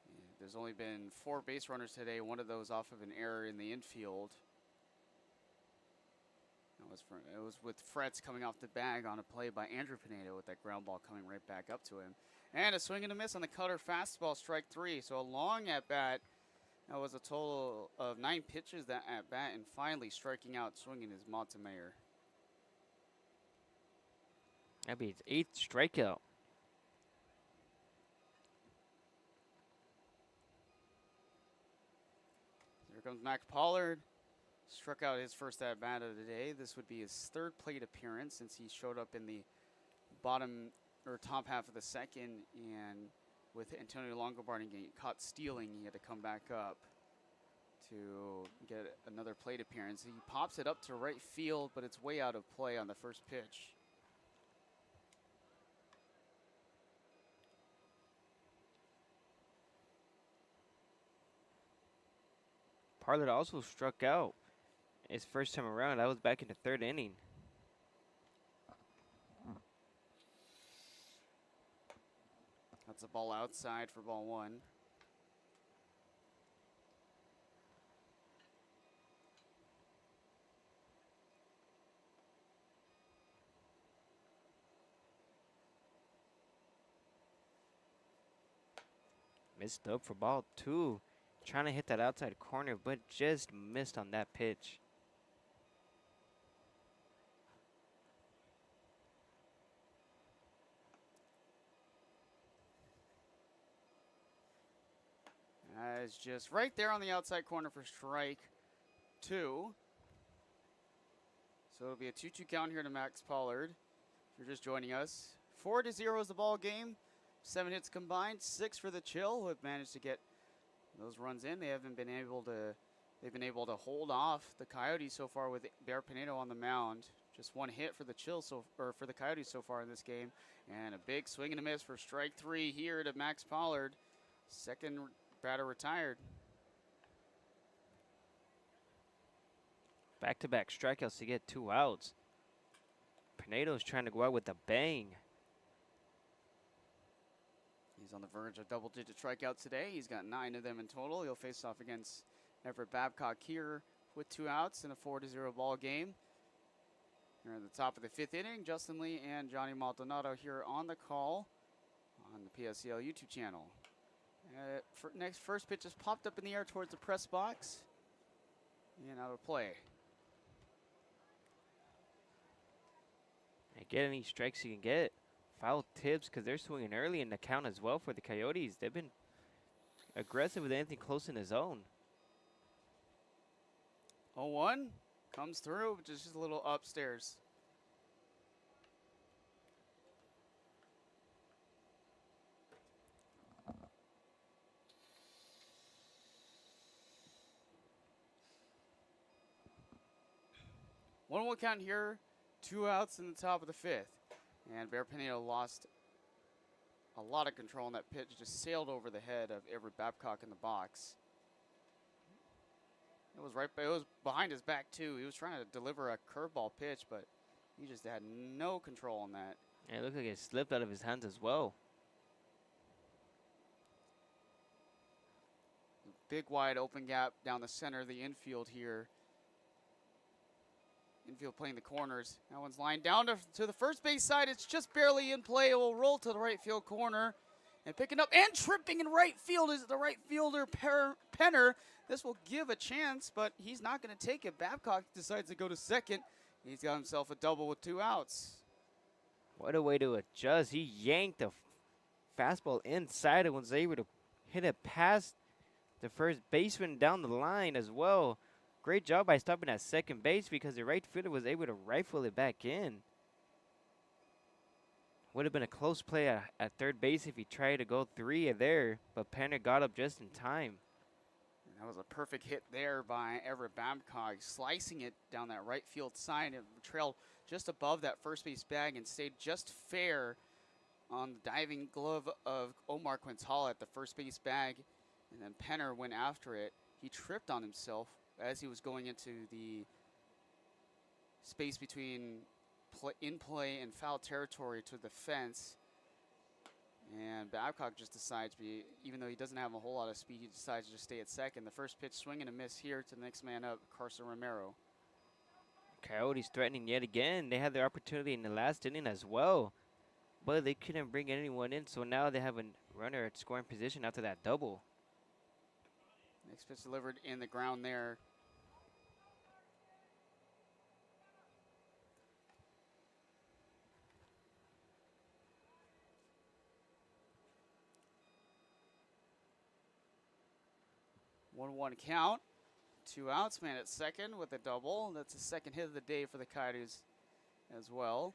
And there's only been 4 base runners today, one of those off of an error in the infield. It was with Fretz coming off the bag on a play by Andrew Pinedo with that ground ball coming right back up to him. And a swing and a miss on the cutter fastball, strike 3. So a long at bat. That was a total of 9 pitches that at bat, and finally striking out swinging is Montemeyer. That'd be his 8th strikeout. Here comes Max Pollard. Struck out his first at bat of the day. This would be his 3rd plate appearance since he showed up in the bottom or top half of the second, and with Antonio Longobardi getting caught stealing, he had to come back up to get another plate appearance. He pops it up to right field, but it's way out of play on the first pitch. Pollard also struck out his first time around. That was back in the 3rd inning. That's a ball outside for ball 1. Missed up for ball 2. Trying to hit that outside corner, but just missed on that pitch. It's just right there on the outside corner for strike 2. So it'll be a 2-2 count here to Max Pollard. If you're just joining us, 4-0 is the ball game. 7 hits combined, 6 for the Chill, who have managed to get those runs in. They've been able to hold off the Coyotes so far with Bear Pinedo on the mound. Just 1 hit for the Chill for the Coyotes so far in this game, and a big swing and a miss for strike 3 here to Max Pollard. 2nd batter retired. Back-to-back strikeouts to get 2 outs. Pinedo's trying to go out with a bang. He's on the verge of double-digit strikeouts today. He's got 9 of them in total. He'll face off against Everett Babcock here with 2 outs in a 4-0 ball game. Here at the top of the 5th inning, Justin Lee and Johnny Maldonado here on the call on the PSCL YouTube channel. First pitch is popped up in the air towards the press box and out of play. And get any strikes you can get. Foul tips because they're swinging early in the count as well for the Coyotes. They've been aggressive with anything close in the zone. 0-1 comes through, just a little upstairs. 1-1 count here, 2 outs in the top of the 5th. And Bear Pineda lost a lot of control, and that pitch just sailed over the head of Everett Babcock in the box. It was behind his back too. He was trying to deliver a curveball pitch, but he just had no control on that. And it looked like it slipped out of his hands as well. Big wide open gap down the center of the infield here. Infield playing the corners. That one's lined down to the first base side. It's just barely in play. It will roll to the right field corner. And picking up and tripping in right field is the right fielder, Penner. This will give a chance, but he's not going to take it. Babcock decides to go to second. He's got himself a double with 2 outs. What a way to adjust. He yanked the fastball inside and was able to hit it past the first baseman down the line as well. Great job by stopping at second base because the right fielder was able to rifle it back in. Would have been a close play at third base if he tried to go 3 there, but Penner got up just in time. And that was a perfect hit there by Everett Babcock, slicing it down that right field side. It trailed just above that first base bag and stayed just fair on the diving glove of Omar Quintala at the first base bag. And then Penner went after it. He tripped on himself as he was going into the space between in play and foul territory to the fence. And Babcock just decides, even though he doesn't have a whole lot of speed, he decides to just stay at second. The first pitch, swing and a miss here to the next man up, Carson Romero. Coyotes threatening yet again. They had their opportunity in the last inning as well, but they couldn't bring anyone in, so now they have a runner at scoring position after that double. Next pitch delivered in the ground there. One count, 2 outs, man at second with a double. That's the second hit of the day for the Coyotes as well.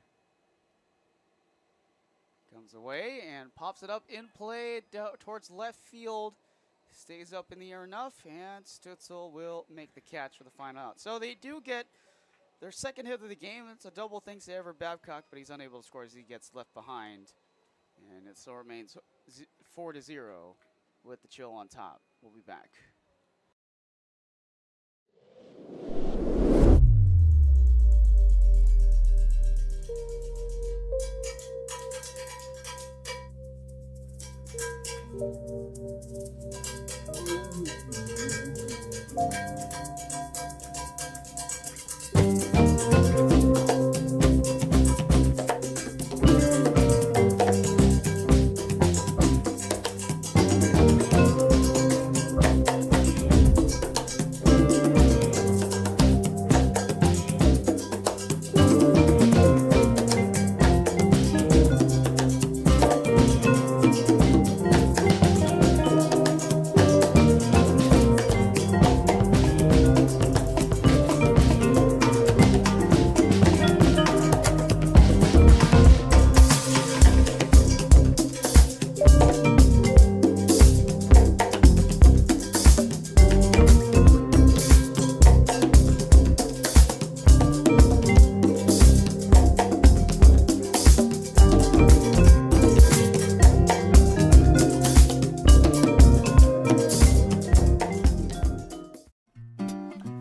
Comes away and pops it up in play towards left field. Stays up in the air enough, and Stutzel will make the catch for the final out. So they do get their second hit of the game. It's a double thanks to Everett Babcock, but he's unable to score as he gets left behind. And it still remains 4-0 with the Chill on top. We'll be back.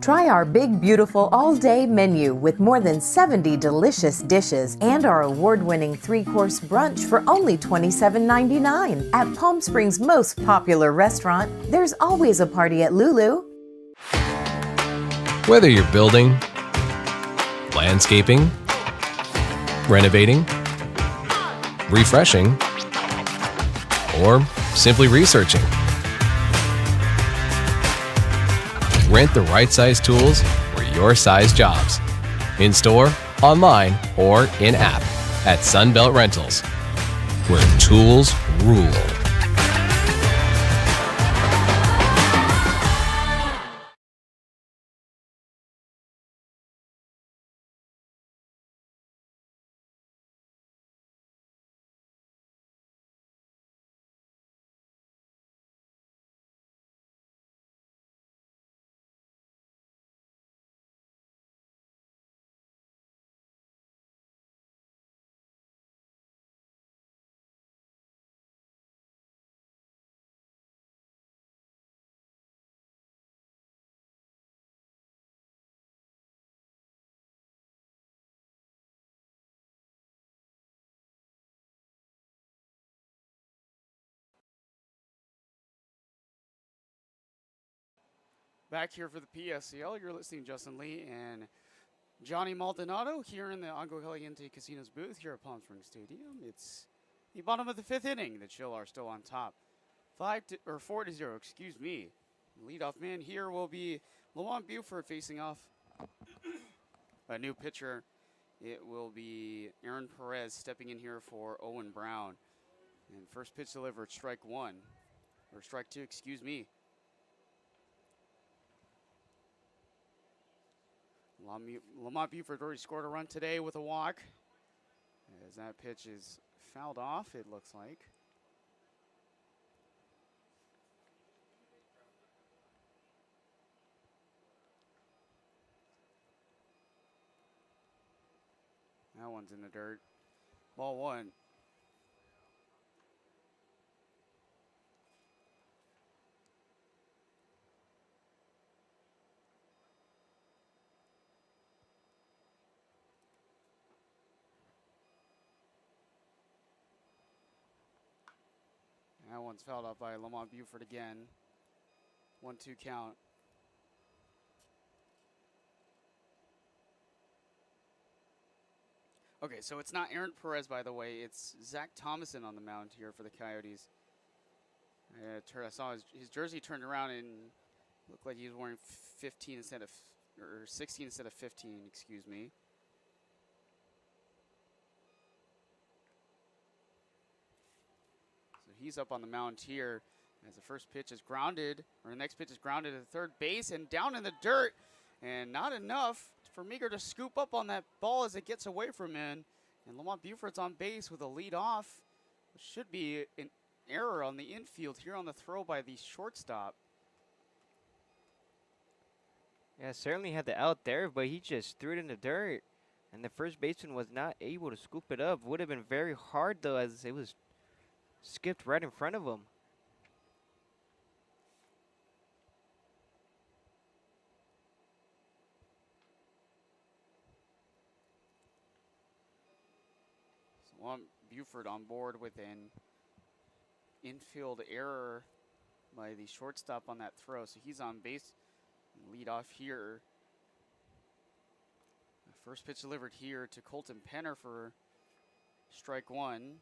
Try our big, beautiful all-day menu with more than 70 delicious dishes and our award-winning 3-course brunch for only $27.99. At Palm Springs' most popular restaurant, there's always a party at Lulu. Whether you're building, landscaping, renovating, refreshing, or simply researching, rent the right size tools for your size jobs. In store, online, or in app at Sunbelt Rentals, where tools rule. Back here for the PSCL, you're listening to Justin Lee and Johnny Maldonado here in the Agua Caliente Casinos booth here at Palm Springs Stadium. It's the bottom of the 5th inning. The Chill are still on top. 4-0, excuse me. Leadoff man here will be Lamont Buford facing off a new pitcher. It will be Aaron Perez stepping in here for Owen Brown. And first pitch delivered, strike 1. Or strike 2, excuse me. Lamont Buford already scored a run today with a walk. As that pitch is fouled off, it looks like. That one's in the dirt. Ball 1. That one's fouled off by Lamont Buford again. 1-2 count. Okay, so it's not Aaron Perez, by the way. It's Zach Thomason on the mound here for the Coyotes. I saw his jersey turned around and looked like he was wearing 15 instead of, or 16 instead of 15, excuse me. So he's up on the mound here as the first pitch is grounded, or the next pitch is grounded at third base and down in the dirt. And not enough for Meager to scoop up on that ball as it gets away from him. And Lamont Buford's on base with a lead off. It should be an error on the infield here on the throw by the shortstop. Yeah, certainly had the out there, but he just threw it in the dirt. And the first baseman was not able to scoop it up. Would have been very hard, though, as it was skipped right in front of him. Lamont Buford on board with an infield error by the shortstop on that throw. So he's on base, lead off here. The first pitch delivered here to Colton Penner for strike 1.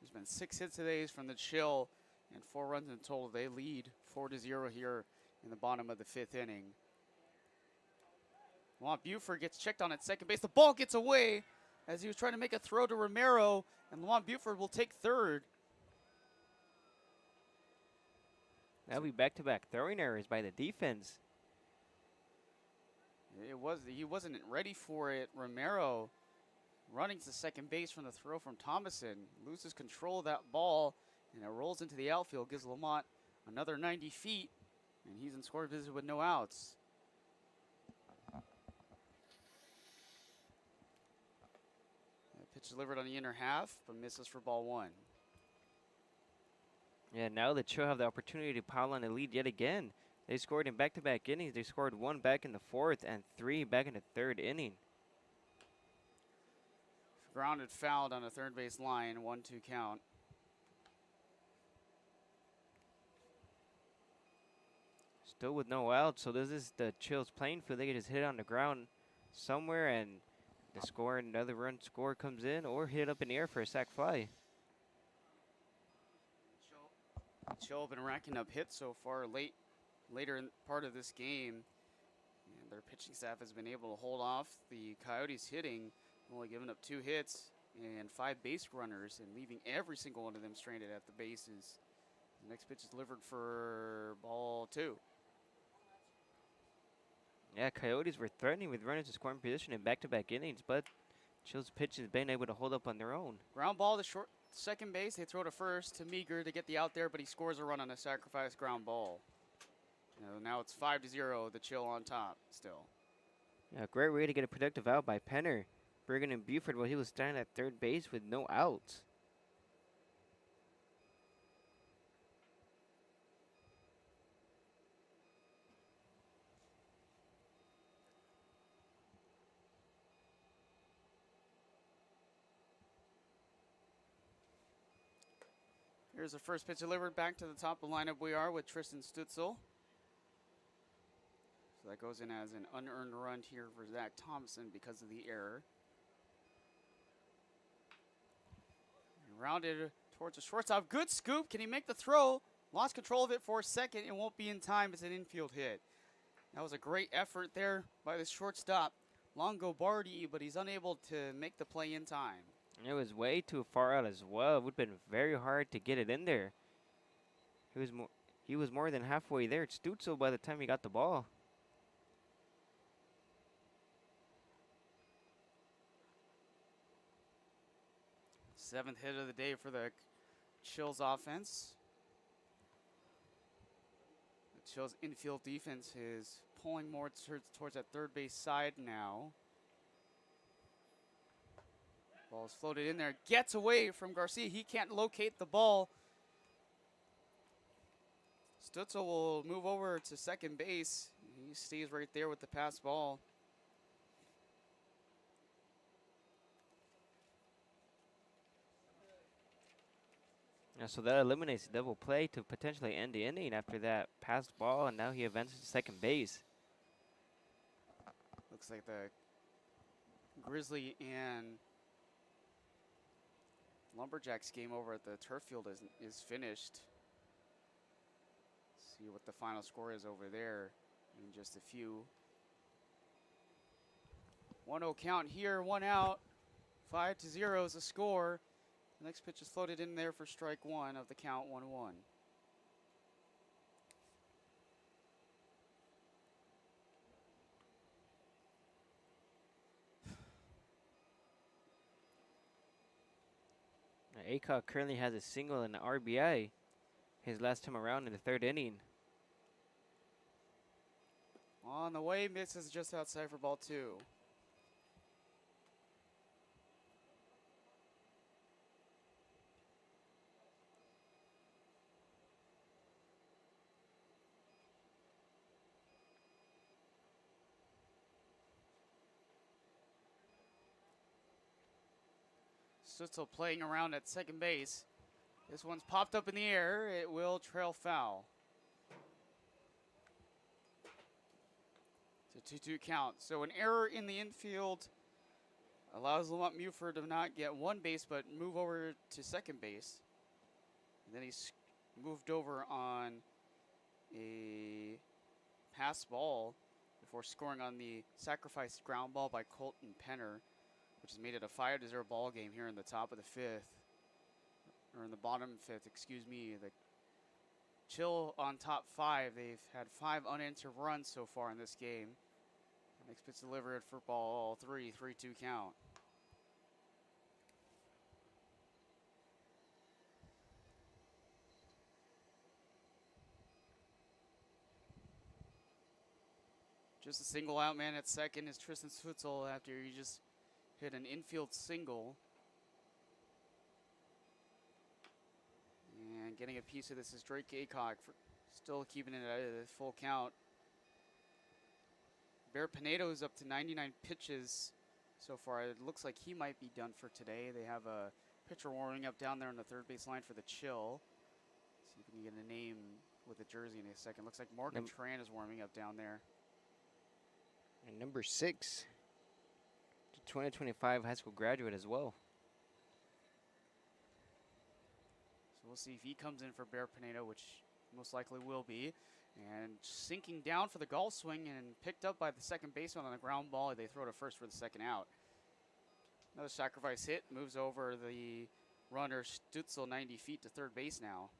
There's been 6 hits today from the Chill and 4 runs in total. They lead 4-0 here in the bottom of the 5th inning. Lamont Buford gets checked on at second base. The ball gets away as he was trying to make a throw to Romero, and Lamont Buford will take third. That'll be back-to-back throwing errors by the defense. He wasn't ready for it. Romero running to second base from the throw from Thomason. Loses control of that ball, and it rolls into the outfield. Gives Lamont another 90 feet, and he's in scoring position with no outs. Pitch delivered on the inner half, but misses for ball 1. Yeah, now the Chill have the opportunity to pile on the lead yet again. They scored in back-to-back innings. They scored 1 back in the 4th and 3 back in the 3rd inning. Grounded, fouled on a third base line, 1-2 count. Still with no outs, so this is the Chill's playing field. They can just hit on the ground somewhere and the score, another run score comes in, or hit up in the air for a sac fly. Chill have been racking up hits so far later in part of this game. And their pitching staff has been able to hold off the Coyotes hitting, only giving up 2 hits and 5 base runners and leaving every single one of them stranded at the bases. The next pitch is delivered for ball 2. Yeah, Coyotes were threatening with runners in scoring position in back-to-back innings, but Chill's pitch has been able to hold up on their own. Ground ball to short second base. They throw to first to Meager to get the out there, but he scores a run on a sacrifice ground ball. Now it's 5-0, the Chill on top still. Yeah, great way to get a productive out by Penner. Bringing in Buford while he was standing at third base with no outs. Here's the first pitch delivered back to the top of the lineup. We are with Tristan Stutzel. So that goes in as an unearned run here for Zach Thompson because of the error. Rounded towards the shortstop. Good scoop. Can he make the throw? Lost control of it for a second. It won't be in time. It's an infield hit. That was a great effort there by the shortstop, Longo Bardi, but he's unable to make the play in time. It was way too far out as well. It would have been very hard to get it in there. He was more than halfway there. It's Stutzel by the time he got the ball. Seventh hit of the day for the Chills offense. The Chills infield defense is pulling more towards that third base side now. Ball is floated in there. Gets away from Garcia. He can't locate the ball. Stutzel will move over to second base. He stays right there with the pass ball. Yeah, so that eliminates the double play to potentially end the inning after that passed ball, and now he advances to second base. Looks like the Grizzly and Lumberjacks game over at the turf field is finished. See what the final score is over there in just a few. 1-0 count here, 1 out. 5-0 is the score. The next pitch is floated in there for strike one of the count, 1-1. Aycock currently has a single and an RBI his last time around in the third inning. On the way, misses just outside for ball two. Stutzel playing around at second base. This one's popped up in the air. It will trail foul. It's a 2-2 count. So an error in the infield allows Lamont Muford to not get one base, but move over to second base. And then he's moved over on a pass ball before scoring on the sacrificed ground ball by Colton Penner, which has made it a 5-0 ball game here in the top of the fifth, or in the bottom fifth, excuse me. The Chill on top five. They've had 5 unanswered runs so far in this game. Next pitch delivered for ball 3, 3-2 count. Just a single out man at second is Tristan Stutzel after he just hit an infield single. And getting a piece of this is Drake Aycock, still keeping it at a full count. Bear Pinedo is up to 99 pitches so far. It looks like he might be done for today. They have a pitcher warming up down there on the third base line for the Chill. See if we can get a name with a jersey in a second. Looks like Morgan Tran is warming up down there. And number 6, the 2025 high school graduate as well. So we'll see if he comes in for Bear Pinedo, which most likely will be. And sinking down for the golf swing and picked up by the second baseman on the ground ball. They throw to first for the second out. Another sacrifice hit, moves over the runner Stutzel 90 feet to third base now.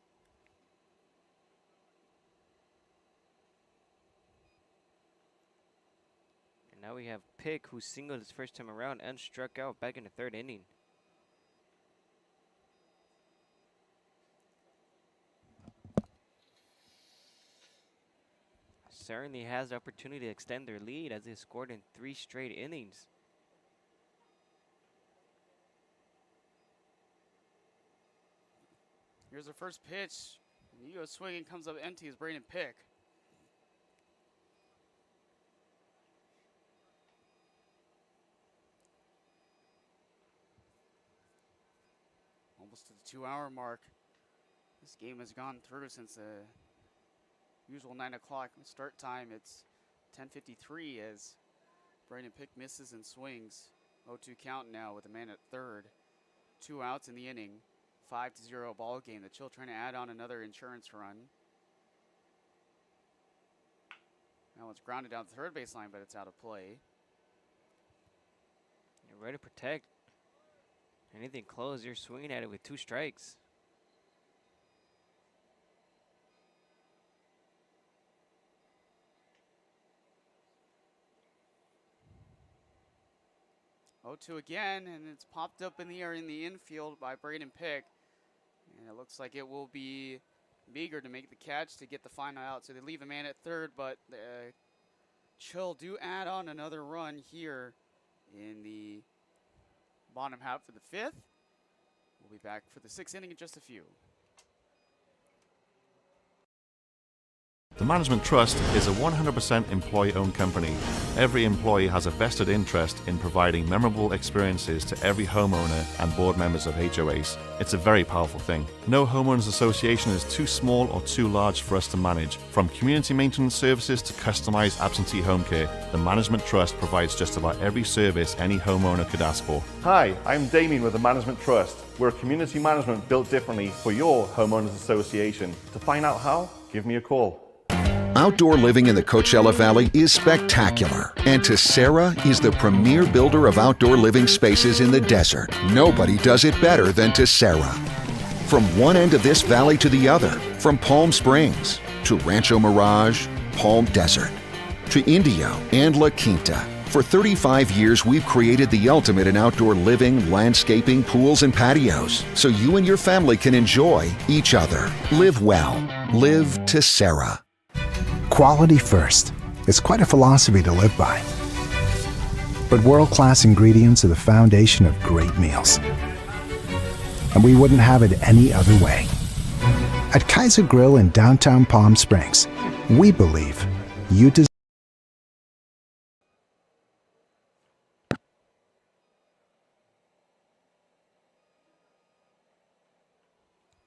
And now we have Pick, who singled his first time around and struck out back in the third inning. Certainly has the opportunity to extend their lead as they scored in 3 straight innings. Here's the first pitch. He goes swinging, comes up empty as Braden Pick. Almost to the 2-hour mark. This game has gone through since the usual 9 o'clock start time. It's 10:53 as Brandon Pick misses and swings. 0-2 count now with a man at third. 2 outs in the inning. 5-0 ball game. The Chill trying to add on another insurance run. Now it's grounded down the third baseline, but it's out of play. You're ready to protect. Anything close, you're swinging at it with 2 strikes. Oh, 2 again, and it's popped up in the air in the infield by Braden Pick. And it looks like it will be Meager to make the catch to get the final out. So they leave a man at third, but the Chill do add on another run here in the bottom half of the 5th. We'll be back for the 6th inning in just a few. The Management Trust is a 100% employee-owned company. Every employee has a vested interest in providing memorable experiences to every homeowner and board members of HOAs. It's a very powerful thing. No homeowners association is too small or too large for us to manage. From community maintenance services to customized absentee home care, the Management Trust provides just about every service any homeowner could ask for. Hi, I'm Damien with the Management Trust. We're a community management built differently for your homeowners association. To find out how, give me a call. Outdoor living in the Coachella Valley is spectacular, and Tessera is the premier builder of outdoor living spaces in the desert. Nobody does it better than Tessera. From one end of this valley to the other, from Palm Springs to Rancho Mirage, Palm Desert, to Indio and La Quinta. For 35 years, we've created the ultimate in outdoor living, landscaping, pools, and patios, so you and your family can enjoy each other. Live well. Live Tessera. Quality first. It's quite a philosophy to live by. But world-class ingredients are the foundation of great meals. And we wouldn't have it any other way. At Kaiser Grill in downtown Palm Springs, we believe you deserve.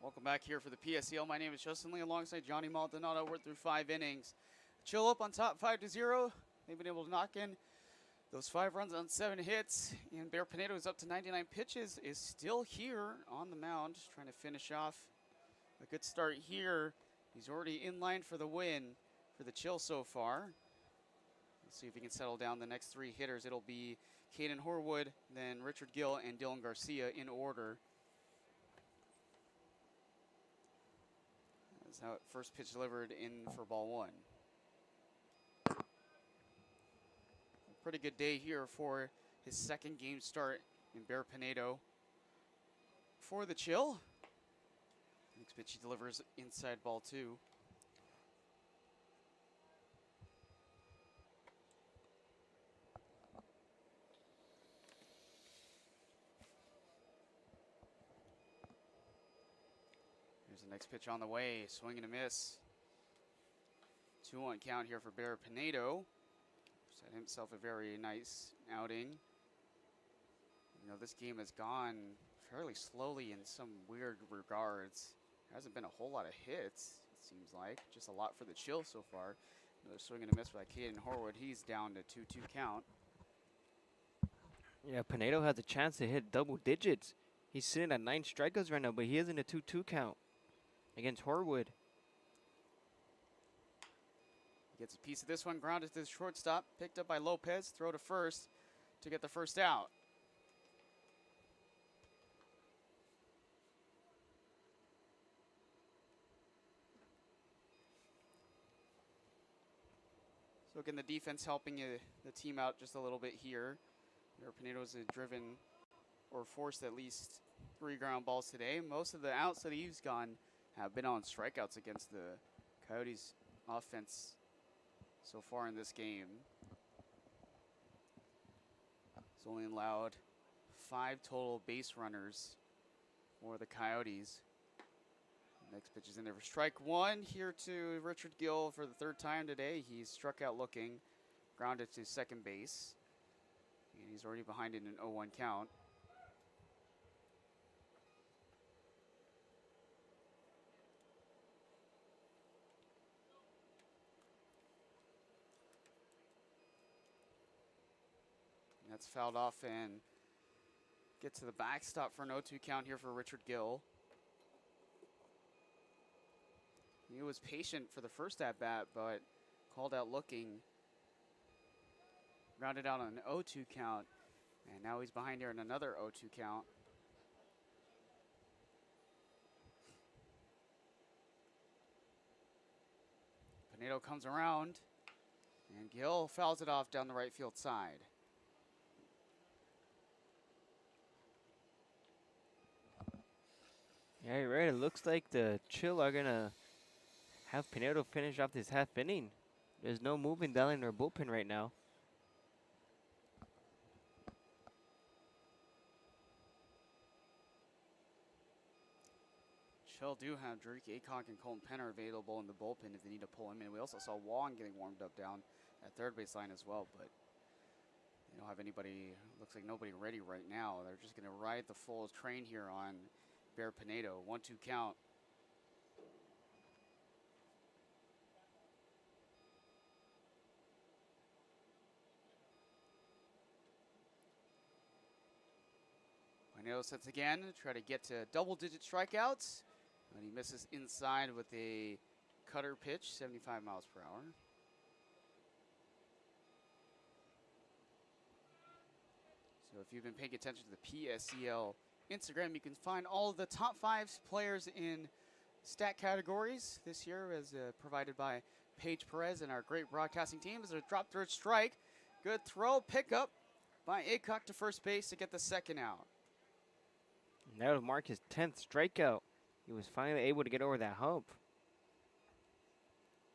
Welcome back here for the PSEL. My name is Justin Lee alongside Johnny Maldonado. We're through 5 innings. Chill up on top 5-0. They've been able to knock in those 5 runs on 7 hits. And Bear Pinedo is up to 99 pitches, is still here on the mound, just trying to finish off a good start here. He's already in line for the win for the Chill so far. Let's see if he can settle down the next 3 hitters. It'll be Caden Horwood, then Richard Gill, and Dylan Garcia in order. That's how first pitch delivered in for ball 1. A pretty good day here for his 2nd game start in Bear Pinedo. For the Chill, next pitch he delivers inside ball 2. Here's the next pitch on the way, swing and a miss. 2-1 count here for Bear Pinedo. Set himself a very nice outing. You know, this game has gone fairly slowly in some weird regards. There hasn't been a whole lot of hits, it seems like. Just a lot for the Chill so far. Another swing and a miss by Caden Horwood. He's down to 2-2 count. Yeah, Pinedo has a chance to hit double digits. He's sitting at 9 strikeouts right now, but he is in a 2-2 count against Horwood. Gets a piece of this one, grounded to the shortstop, picked up by Lopez, throw to first to get the first out. So again, the defense helping the team out just a little bit here. Pinedo's driven or forced at least 3 ground balls today. Most of the outs that he's gone have been on strikeouts against the Coyotes offense so far in this game. He's only allowed 5 total base runners for the Coyotes. Next pitch is in there for strike 1 here to Richard Gill for the 3rd time today. He's struck out looking, grounded to second base. And he's already behind in an 0-1 count. That's fouled off and get to the backstop for an 0-2 count here for Richard Gill. He was patient for the first at-bat, but called out looking. Rounded out on an 0-2 count, and now he's behind here in another 0-2 count. Pinedo comes around, and Gill fouls it off down the right field side. Yeah, you're right. It looks like the Chill are going to have Pinedo finish off this half inning. There's no movement down in their bullpen right now. Chill do have Drake Aycock and Colton Penner available in the bullpen if they need to pull him in. We also saw Wong getting warmed up down at third base line as well, but they don't have anybody, looks like nobody ready right now. They're just going to ride the full train here on Bear Pinedo. 1-2 count. Pinedo sets again, try to get to double-digit strikeouts. And he misses inside with a cutter pitch, 75 miles per hour. So if you've been paying attention to the PSCL Instagram, you can find all of the top 5 players in stat categories this year as provided by Paige Perez and our great broadcasting team. As a drop third strike, good throw, pickup by Aycock to first base to get the second out. And that would mark his 10th strikeout. He was finally able to get over that hump.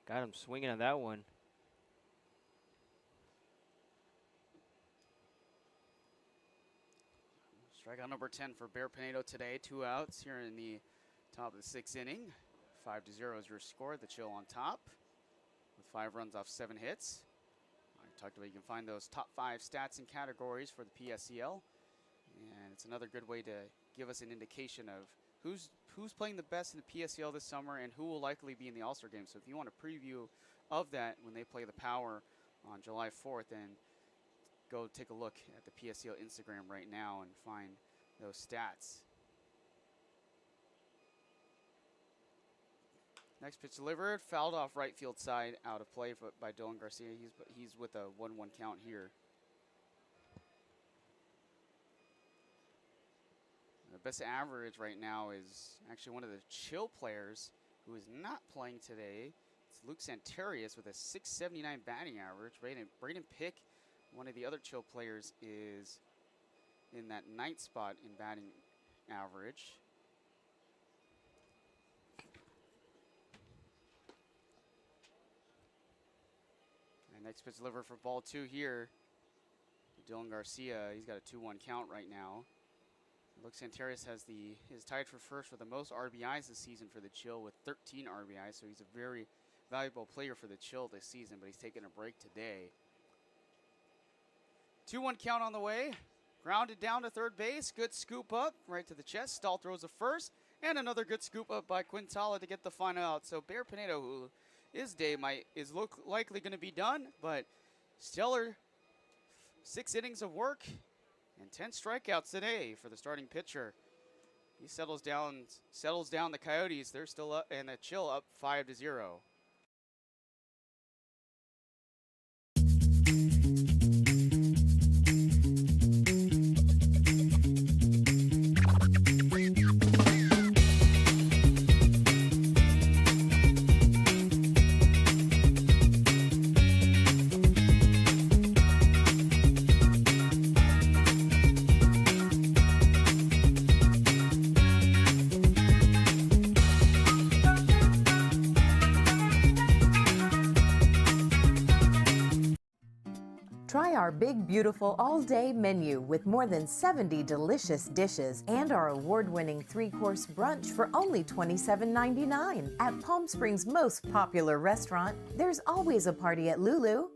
Got him swinging on that one. Strikeout number 10 for Bear Pinedo today. 2 outs here in the top of the 6th inning. 5-0 is your score. The Chill on top with 5 runs off 7 hits. I talked about you can find those top 5 stats and categories for the PSCL. And it's another good way to give us an indication of who's playing the best in the PSCL this summer and who will likely be in the All-Star game. So if you want a preview of that when they play the Power on July 4th, then go take a look at the PSCL Instagram right now and find those stats. Next pitch delivered, fouled off right field side, out of play by Dylan Garcia. He's with a 1-1 count here. The best average right now is actually one of the Chill players who is not playing today. It's Luke Santarius with a .679 batting average. Braden Pick, one of the other Chill players, is in that 9th spot in batting average. And next pitch delivered for ball 2 here. Dylan Garcia, he's got a 2-1 count right now. Luke Santarius is tied for first with the most RBIs this season for the Chill with 13 RBIs, so he's a very valuable player for the Chill this season, but he's taking a break today. 2-1 count on the way. Grounded down to third base. Good scoop up right to the chest. Stahl throws a first, and another good scoop up by Quintala to get the final out. So Bear Pinedo, who his day is likely going to be done, but stellar 6 innings of work and 10 strikeouts today for the starting pitcher. He settles down the Coyotes. They're still up, and the Chill up 5-0. Try our big, beautiful all-day menu with more than 70 delicious dishes and our award-winning 3-course brunch for only $27.99. At Palm Springs' most popular restaurant, there's always a party at Lulu.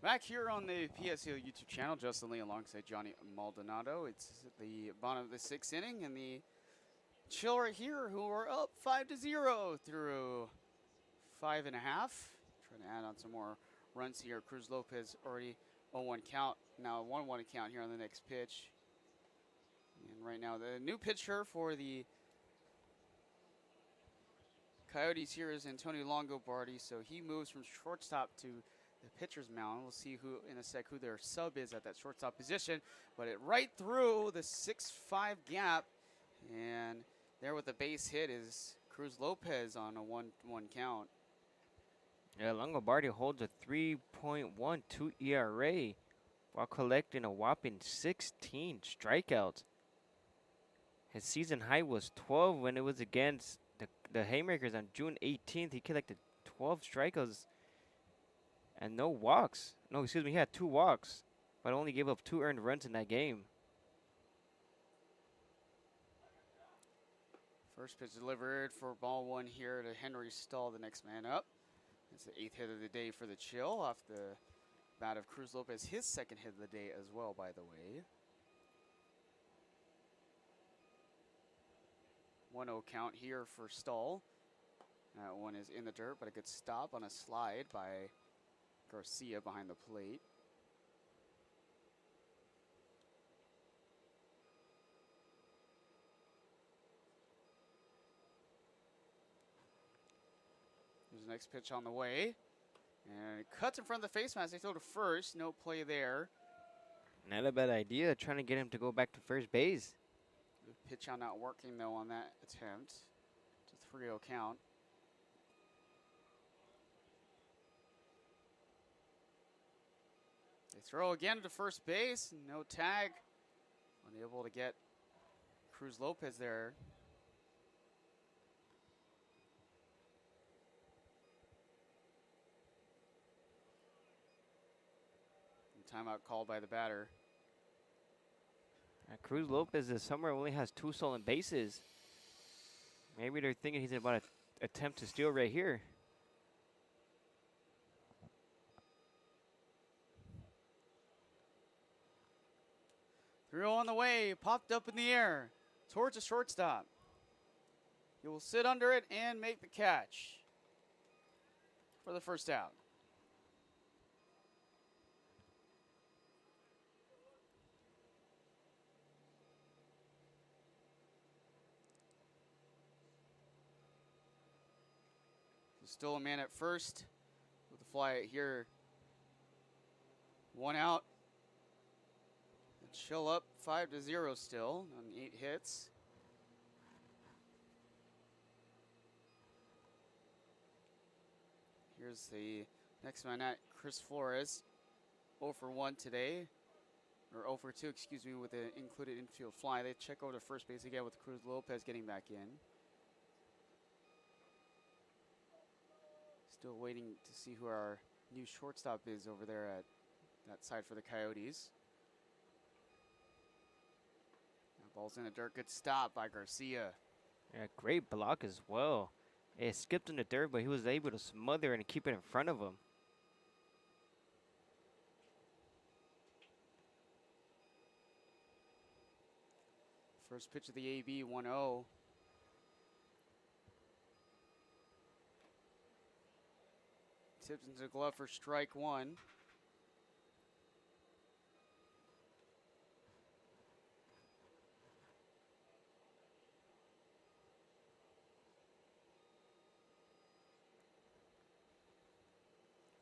Back here on the PSEL YouTube channel, Justin Lee alongside Johnny Maldonado. It's the bottom of the 6th inning, and the Chill right here, who are up 5-0 through 5.5. Trying to add on some more runs here. Cruz Lopez already 0-1 count. Now 1-1 count here on the next pitch. And right now, the new pitcher for the Coyotes here is Antonio Longobardi, so he moves from shortstop to the pitcher's mound. We'll see who in a sec who their sub is at that shortstop position, but it right through the 6-5 gap, and there with the base hit is Cruz Lopez on a 1-1 count. Yeah, Longobardi holds a 3.12 ERA while collecting a whopping 16 strikeouts. His season high was 12 when it was against the Haymakers on June 18th. He collected 12 strikeouts and no walks. No, excuse me, he had 2 walks, but only gave up 2 earned runs in that game. First pitch delivered for ball 1 here to Henry Stahl, the next man up. It's the 8th hit of the day for the Chill off the bat of Cruz Lopez, his 2nd hit of the day as well, by the way. 1-0 count here for Stahl. That one is in the dirt, but a good stop on a slide by Garcia behind the plate. There's the next pitch on the way. And it cuts in front of the face mask. They throw to first. No play there. Not a bad idea, trying to get him to go back to first base. The pitch out not working, though, on that attempt. It's a 3-0 count. They throw again to first base. No tag. Unable to get Cruz Lopez there. Timeout called by the batter. Cruz Lopez this summer only has 2 stolen bases. Maybe they're thinking he's about to attempt to steal right here. Throw on the way, popped up in the air towards the shortstop. He will sit under it and make the catch for the first out. Still a man at first with the fly here. 1 out. And Chill up 5-0 still on 8 hits. Here's the next man at Chris Flores. 0 for 1 today. Or 0 for 2, excuse me, with an included infield fly. They check over to first base again with Cruz Lopez getting back in. Still waiting to see who our new shortstop is over there at that side for the Coyotes. That ball's in the dirt. Good stop by Garcia. Yeah, great block as well. It skipped in the dirt, but he was able to smother and keep it in front of him. First pitch of the AB, 1-0. Tipped into the glove for strike 1.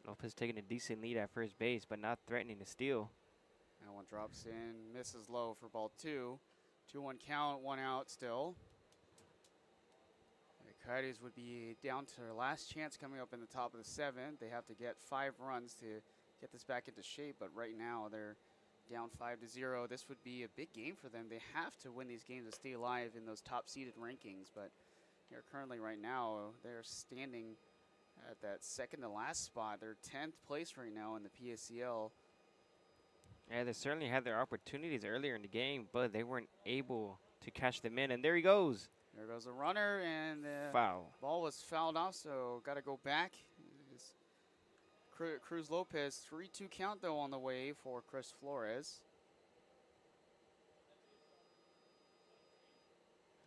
Lopez taking a decent lead at first base, but not threatening to steal. That one drops in, misses low for ball 2. 2-1 count, 1 out still. The Coyotes would be down to their last chance coming up in the top of the 7th. They have to get 5 runs to get this back into shape, but right now they're down 5-0. This would be a big game for them. They have to win these games to stay alive in those top-seeded rankings, but they're currently right now, they're standing at that second to last spot. They're 10th place right now in the PSEL. Yeah, they certainly had their opportunities earlier in the game, but they weren't able to catch them in, and there he goes. There goes a runner, and the foul. Ball was fouled off, so got to go back. Cruz Lopez. 3-2 count, though, on the way for Chris Flores.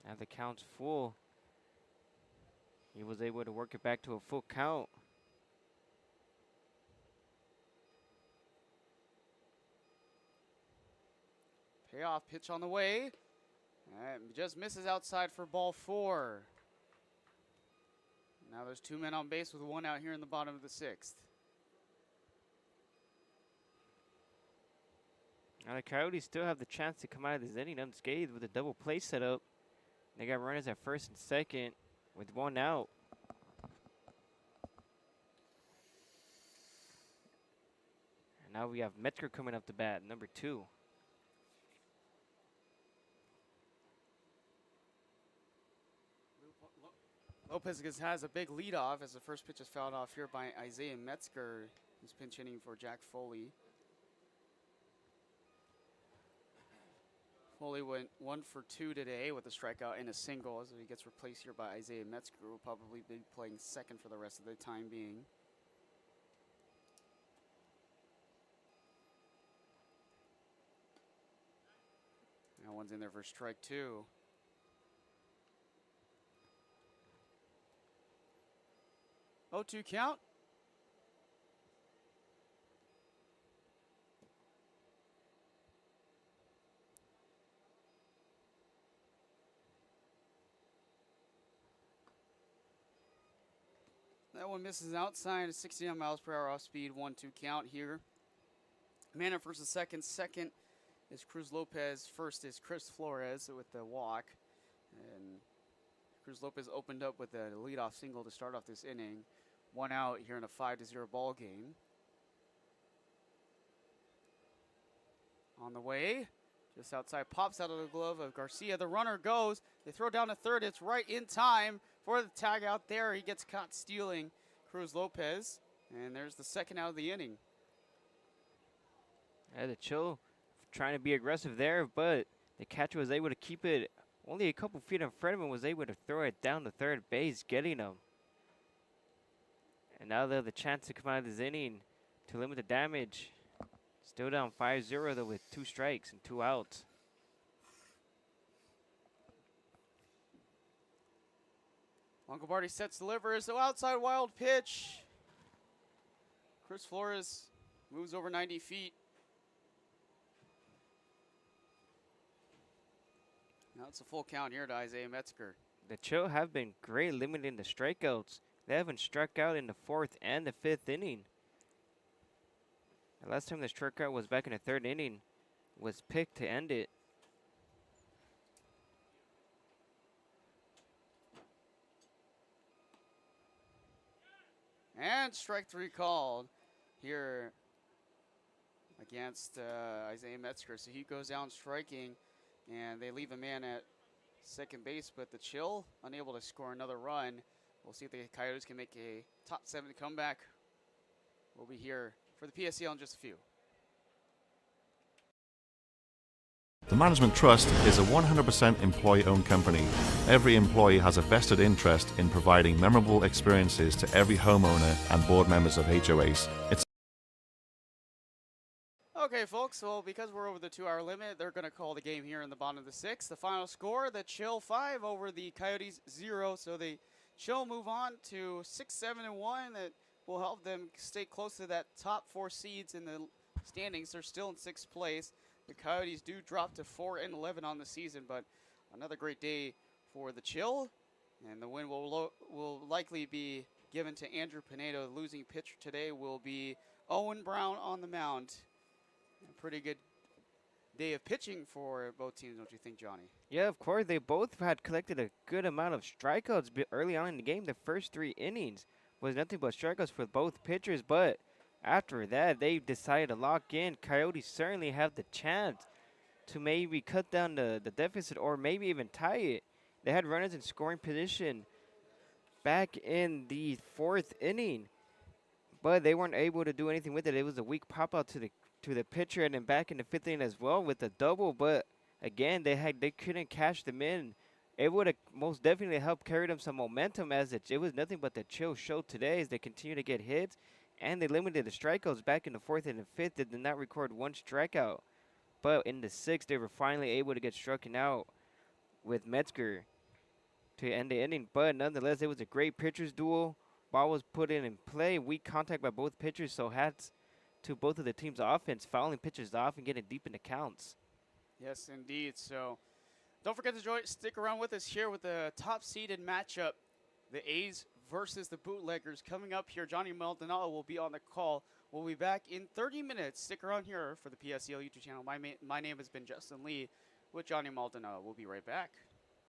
Now the count's full. He was able to work it back to a full count. Payoff pitch on the way. And just misses outside for ball 4. Now there's 2 men on base with 1 out here in the bottom of the 6th. Now the Coyotes still have the chance to come out of this inning unscathed with a double play set up. They got runners at first and second with 1 out. And now we have Metzger coming up to bat, number 2. Lopez has a big leadoff as the first pitch is fouled off here by Isaiah Metzger, who's pinch hitting for Jack Foley. Foley went 1 for 2 today with a strikeout and a single as he gets replaced here by Isaiah Metzger, who will probably be playing second for the rest of the time being. Now one's in there for strike 2. Oh, 2 count. That one misses outside, 69 miles per hour off speed, 1-2 count here. Man at first and second. Second is Cruz Lopez. First is Chris Flores with the walk. And Cruz Lopez opened up with a leadoff single to start off this inning. 1 out here in a 5-0 ball game. On the way, just outside, pops out of the glove of Garcia. The runner goes. They throw down to third. It's right in time for the tag out there. He gets caught stealing Cruz Lopez. And there's the second out of the inning. Yeah, the Chill trying to be aggressive there, but the catcher was able to keep it only a couple feet in front of him, was able to throw it down to third base, getting him. And now they have the chance to come out of this inning to limit the damage. Still down 5-0 though with 2 strikes and 2 outs. Longobardi sets, delivers, the outside wild pitch. Chris Flores moves over 90 feet. Now it's a full count here to Isaiah Metzger. The Chill have been great limiting the strikeouts. They haven't struck out in the 4th and the 5th inning. The last time they struck out was back in the 3rd inning. Was picked to end it. And strike 3 called here against Isaiah Metzger. So he goes down striking, and they leave a man at second base, but the Chill unable to score another run. We'll see if the Coyotes can make a top 7 comeback. We'll be here for the PSCL in just a few. The Management Trust is a 100% employee-owned company. Every employee has a vested interest in providing memorable experiences to every homeowner and board members of HOAs. Okay, folks, well, because we're over the 2-hour limit, they're going to call the game here in the bottom of the 6th. The final score, the Chill 5 over the Coyotes 0. So the Chill move on to 6-7-1. That will help them stay close to that top 4 seeds in the standings. They're still in 6th place. The Coyotes do drop to 4-11 on the season, but another great day for the Chill. And the win will likely be given to Andrew Pinedo. The losing pitcher today will be Owen Brown on the mound. A pretty good day of pitching for both teams, don't you think, Johnny? Yeah, of course. They both had collected a good amount of strikeouts early on in the game. The first 3 innings was nothing but strikeouts for both pitchers, but after that, they decided to lock in. Coyotes certainly have the chance to maybe cut down the deficit or maybe even tie it. They had runners in scoring position back in the 4th inning, but they weren't able to do anything with it. It was a weak pop-out to the pitcher, and then back in the 5th inning as well with a double. But again, they couldn't cash them in. It would have most definitely helped carry them some momentum, as it was nothing but the Chill show today as they continue to get hits And they limited the strikeouts back in the 4th and the 5th. They did not record one strikeout. But in the 6th, they were finally able to get struck out with Metzger to end the inning. But nonetheless, it was a great pitcher's duel. Ball was put in play. Weak contact by both pitchers, so hats to both of the team's offense, fouling pitchers off and getting deep in the counts. Yes, indeed. So don't forget to stick around with us here with the top-seeded matchup, the A's versus the Bootleggers. Coming up here, Johnny Maldonado will be on the call. We'll be back in 30 minutes. Stick around here for the PSCL YouTube channel. My name has been Justin Lee with Johnny Maldonado. We'll be right back.